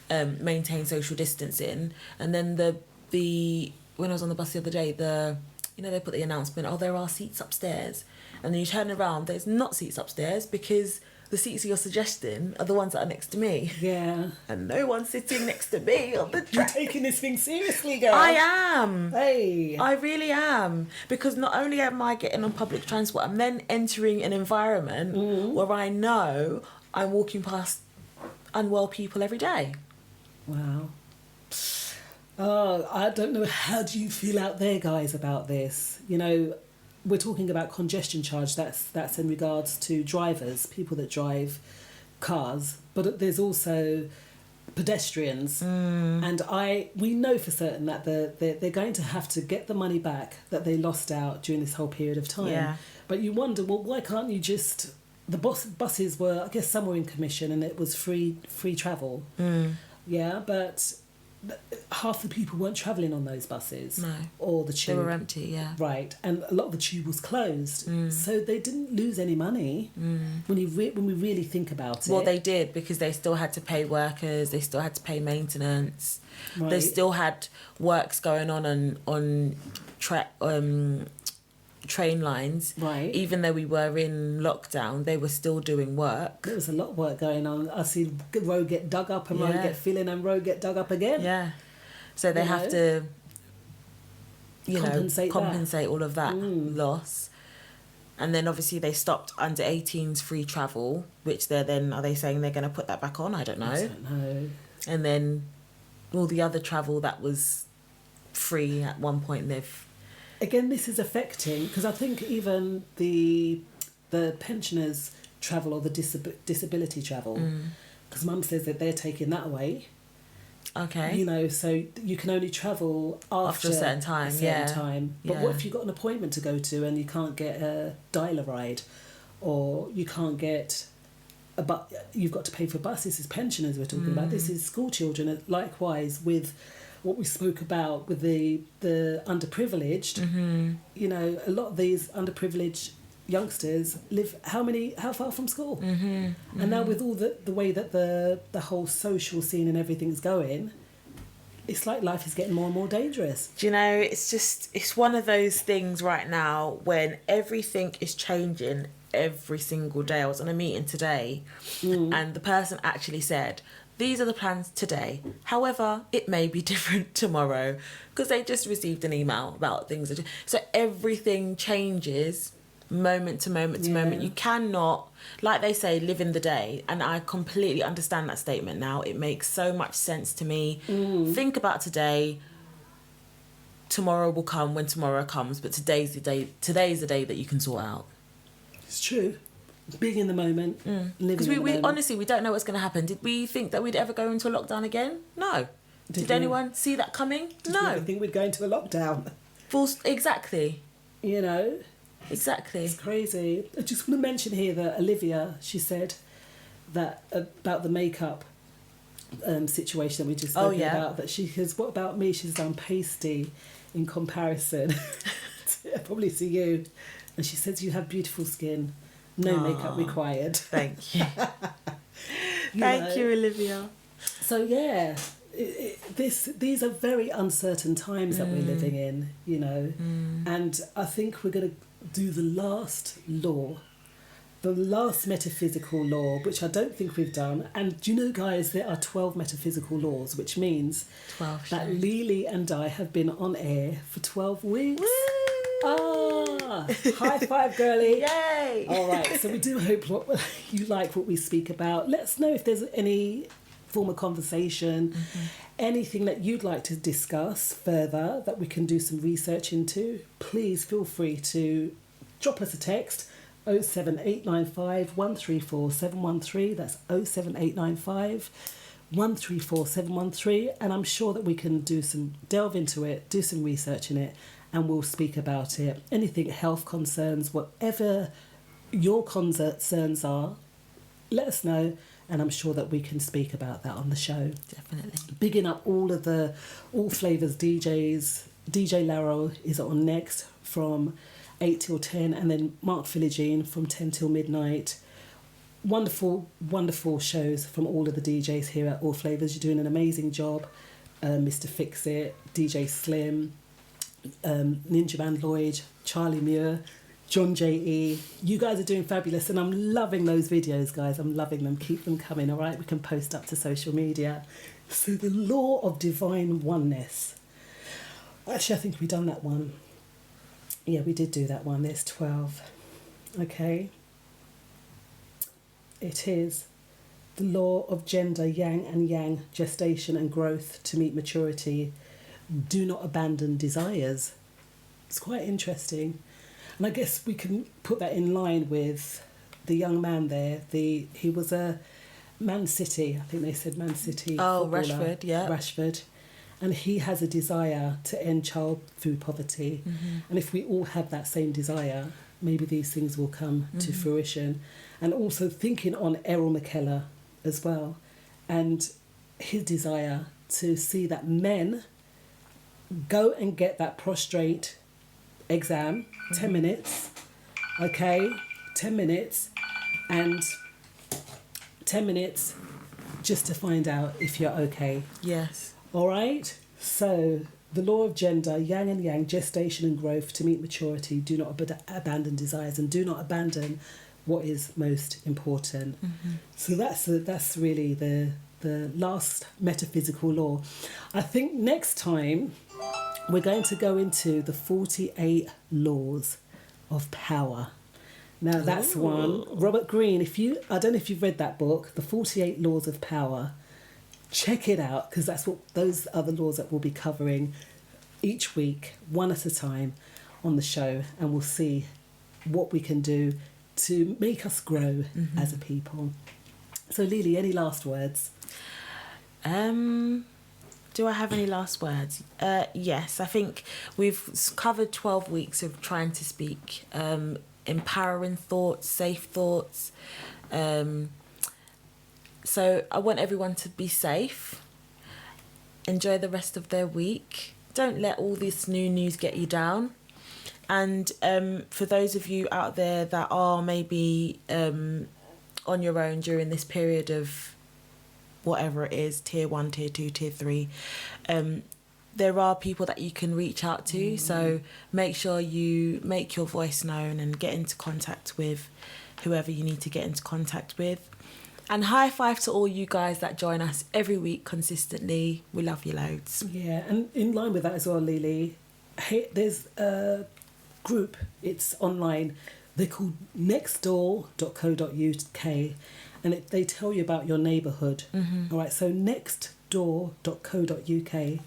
maintain social distancing. And then the when I was on the bus the other day, they put the announcement, there are seats upstairs. And then you turn around, there's not seats upstairs because the seats you're suggesting are the ones that are next to me. Yeah. And no one's sitting next to me on the train. You're taking this thing seriously, girl. I am. Hey. I really am. Because not only am I getting on public transport, I'm then entering an environment where I know I'm walking past unwell people every day. Wow. Oh, I don't know. How do you feel out there, guys, about this? You know, we're talking about congestion charge. That's in regards to drivers, people that drive cars. But there's also pedestrians. And we know for certain that they're going to have to get the money back that they lost out during this whole period of time. Yeah. But you wonder, well, why can't you just... The buses were, I guess, some were in commission and it was free travel. Yeah, but... half the people weren't travelling on those buses. No. Or the tube. They were empty, yeah. Right. And a lot of the tube was closed. So they didn't lose any money when we really think about it. Well, they did, because they still had to pay workers, they still had to pay maintenance. Right. They still had works going on train lines. Right. Even though we were in lockdown, they were still doing work. There was a lot of work going on. I see road get dug up and road get filled in and road get dug up again. Yeah. So they have to, compensate all of that loss. And then obviously they stopped under 18s free travel, which are they saying they're going to put that back on? I don't know. I don't know. And then all the other travel that was free at one point, Again, this is affecting, because I think even the pensioners travel or the disability travel, because Mum says that they're taking that away. Okay. You know, so you can only travel after a certain time. But what if you've got an appointment to go to and you can't get a dial-a-ride, or you can't get but you've got to pay for bus. This is pensioners we're talking about. This is school children. Likewise with what we spoke about with the underprivileged. You know, a lot of these underprivileged youngsters live how far from school? And now with all the way that the whole social scene and everything's going, it's like life is getting more and more dangerous. Do you know, it's one of those things right now when everything is changing every single day. I was on a meeting today and the person actually said, these are the plans today. However, it may be different tomorrow because they just received an email about things. So everything changes moment to moment to moment. You cannot, like they say, live in the day. And I completely understand that statement now. It makes so much sense to me. Think about today. Tomorrow will come when tomorrow comes, but today's the day that you can sort out. It's true. Being in the moment, living because in the moment. Honestly, we don't know what's going to happen. Did we think that we'd ever go into a lockdown again? No. Did anyone see that coming? No. I think we'd go into a lockdown. Exactly. You know? Exactly. It's crazy. I just want to mention here that Olivia, she said that about the makeup situation that we just spoke about, that she says, what about me? She's done pasty in comparison probably to you. And she says you have beautiful skin. No makeup required. Thank you. Thank you, Olivia. So yeah, these are very uncertain times that we're living in, you know. And I think we're going to do the last law, the last metaphysical law, which I don't think we've done. And do you know, guys, there are 12 metaphysical laws, which means 12 that Lily and I have been on air for 12 weeks. Woo! High five, girlie. Yay! All right, so we do hope you like what we speak about. Let us know if there's any form of conversation, anything that you'd like to discuss further that we can do some research into. Please feel free to drop us a text, 07895 134 713. That's 07895 134 713. And I'm sure that we can delve into it, do some research in it, and we'll speak about it. Anything health concerns, whatever your concerns are, let us know, and I'm sure that we can speak about that on the show. Definitely. Bigging up all Flavas DJs. DJ Laro is on next from 8 till 10, and then Mark Philogene from 10 till midnight. Wonderful, wonderful shows from all of the DJs here at All Flavas. You're doing an amazing job. Mr. Fix-It, DJ Slim, Ninja Man Lloyd, Charlie Muir, John J.E. You guys are doing fabulous, and I'm loving those videos, guys. I'm loving them. Keep them coming, all right? We can post up to social media. So the law of divine oneness. Actually, I think we've done that one. Yeah, we did do that one. There's 12. Okay. It is the law of gender, yang and yang, gestation and growth to meet maturity. Do not abandon desires. It's quite interesting. And I guess we can put that in line with the young man there. He was a Man City, I think they said Man City. Oh, Rashford, yeah. Rashford. And he has a desire to end child food poverty. And if we all have that same desire, maybe these things will come to fruition. And also thinking on Errol Mckeller as well, and his desire to see that men go and get that prostrate exam, 10 minutes, okay, 10 minutes, and 10 minutes just to find out if you're okay. Yes. All right? So, the law of gender, yang and yang, gestation and growth to meet maturity. Do not abandon desires, and do not abandon what is most important. So that's really the last metaphysical law. I think next time we're going to go into the 48 laws of power. Now that's one. Robert Greene, I don't know if you've read that book, The 48 Laws of Power. Check it out, because those are the laws that we'll be covering each week, one at a time on the show, and we'll see what we can do to make us grow as a people. So Lily, any last words? Do I have any last words? Yes, I think we've covered 12 weeks of trying to speak empowering thoughts, safe thoughts, So I want everyone to be safe. Enjoy the rest of their week. Don't let all this new news get you down. And for those of you out there that are maybe on your own during this period of whatever it is, tier 1, tier 2, tier 3, there are people that you can reach out to. So make sure you make your voice known and get into contact with whoever you need to get into contact with. And high five to all you guys that join us every week consistently. We love you loads. Yeah, and in line with that as well, Lily, there's a group, it's online, they're called nextdoor.co.uk, and they tell you about your neighbourhood. All right, so nextdoor.co.uk,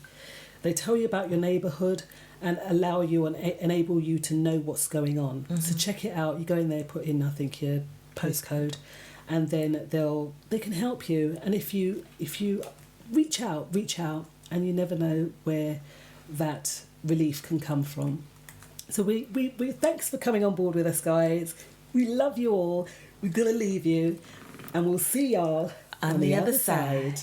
they tell you about your neighbourhood and allow you and enable you to know what's going on. So check it out. You go in there, put in, I think, your postcode, and then they can help you. And if you reach out, and you never know where that relief can come from. So we thanks for coming on board with us, guys. We love you all. We're gonna leave you, and we'll see y'all on the other side.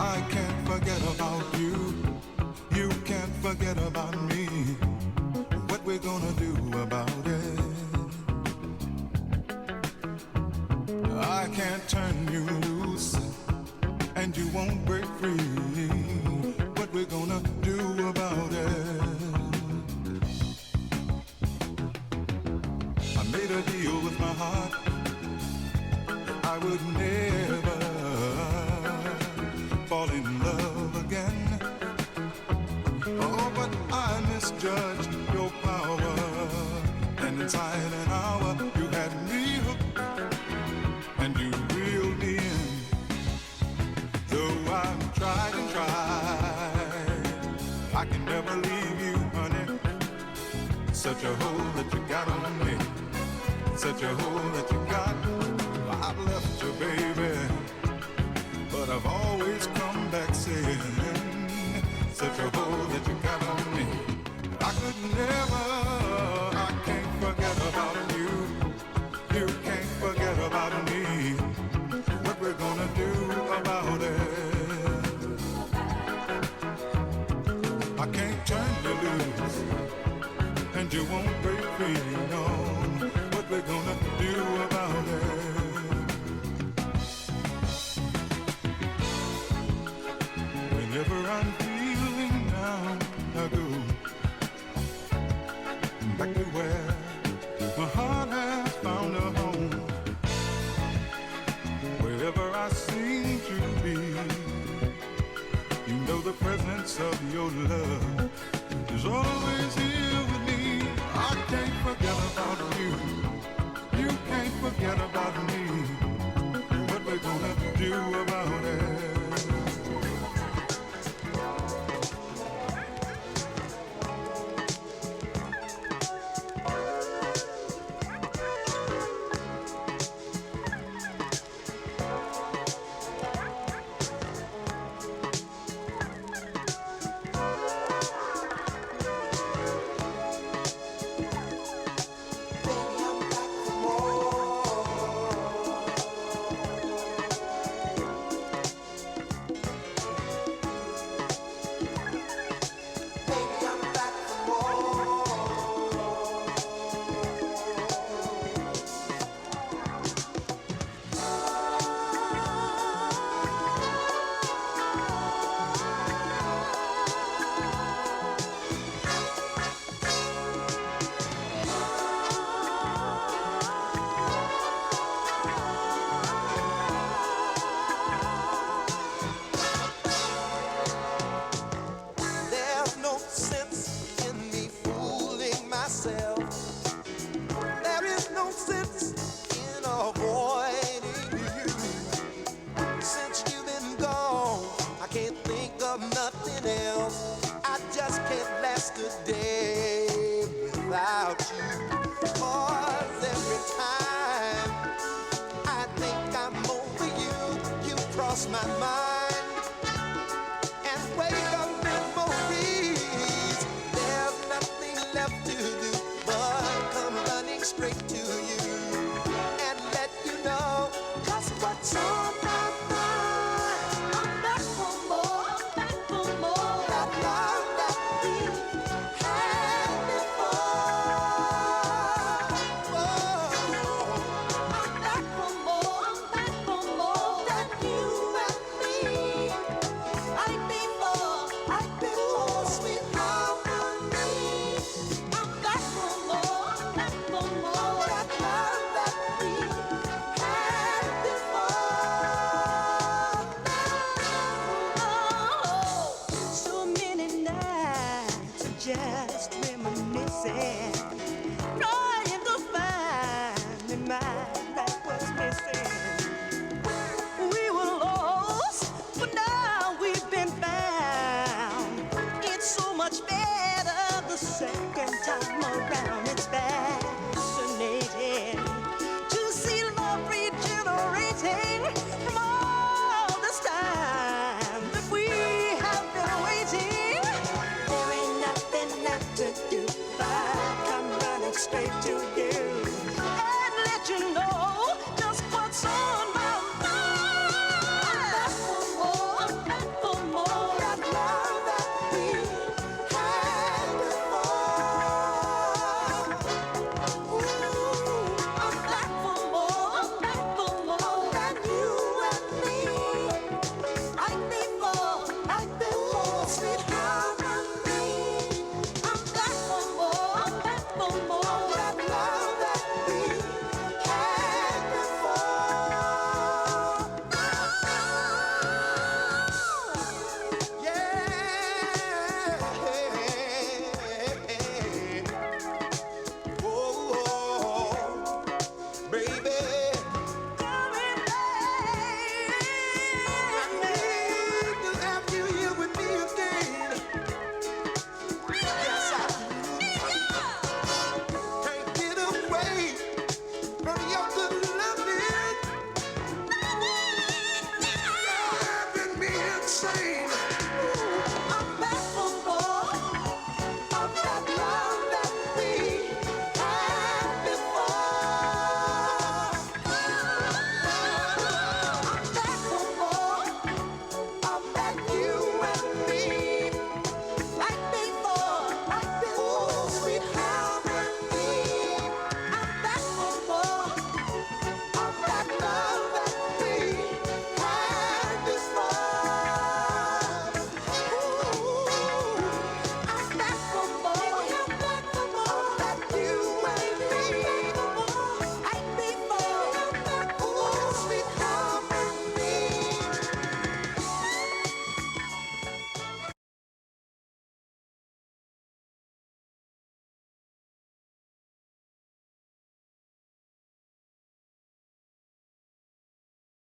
I can't forget about you. You can't forget about me. What we're gonna do about it? I can't turn you loose, and you won't break free. What we're gonna do about it? I made a deal with my heart. I would never fall in love again. Oh, but I misjudged your power, and inside an hour you had me hooked, and you reeled me in. Though I've tried and tried, I can never leave you, honey. Such a hold that you got on me, such a hold that you got. I've left you, baby, but I've always come back saying, such a hold that you got on me. I could never, I can't forget about you. You can't forget about me. What we're gonna do about it? I can't turn you loose, and you won't break free, no. What we're gonna do about it? Whenever I'm feeling down, I go back to where my heart has found a home. Wherever I seem to be, you know the presence of your love is always here with me. I can't forget about you. You can't forget about me. What we're gonna do about it? lost my mind.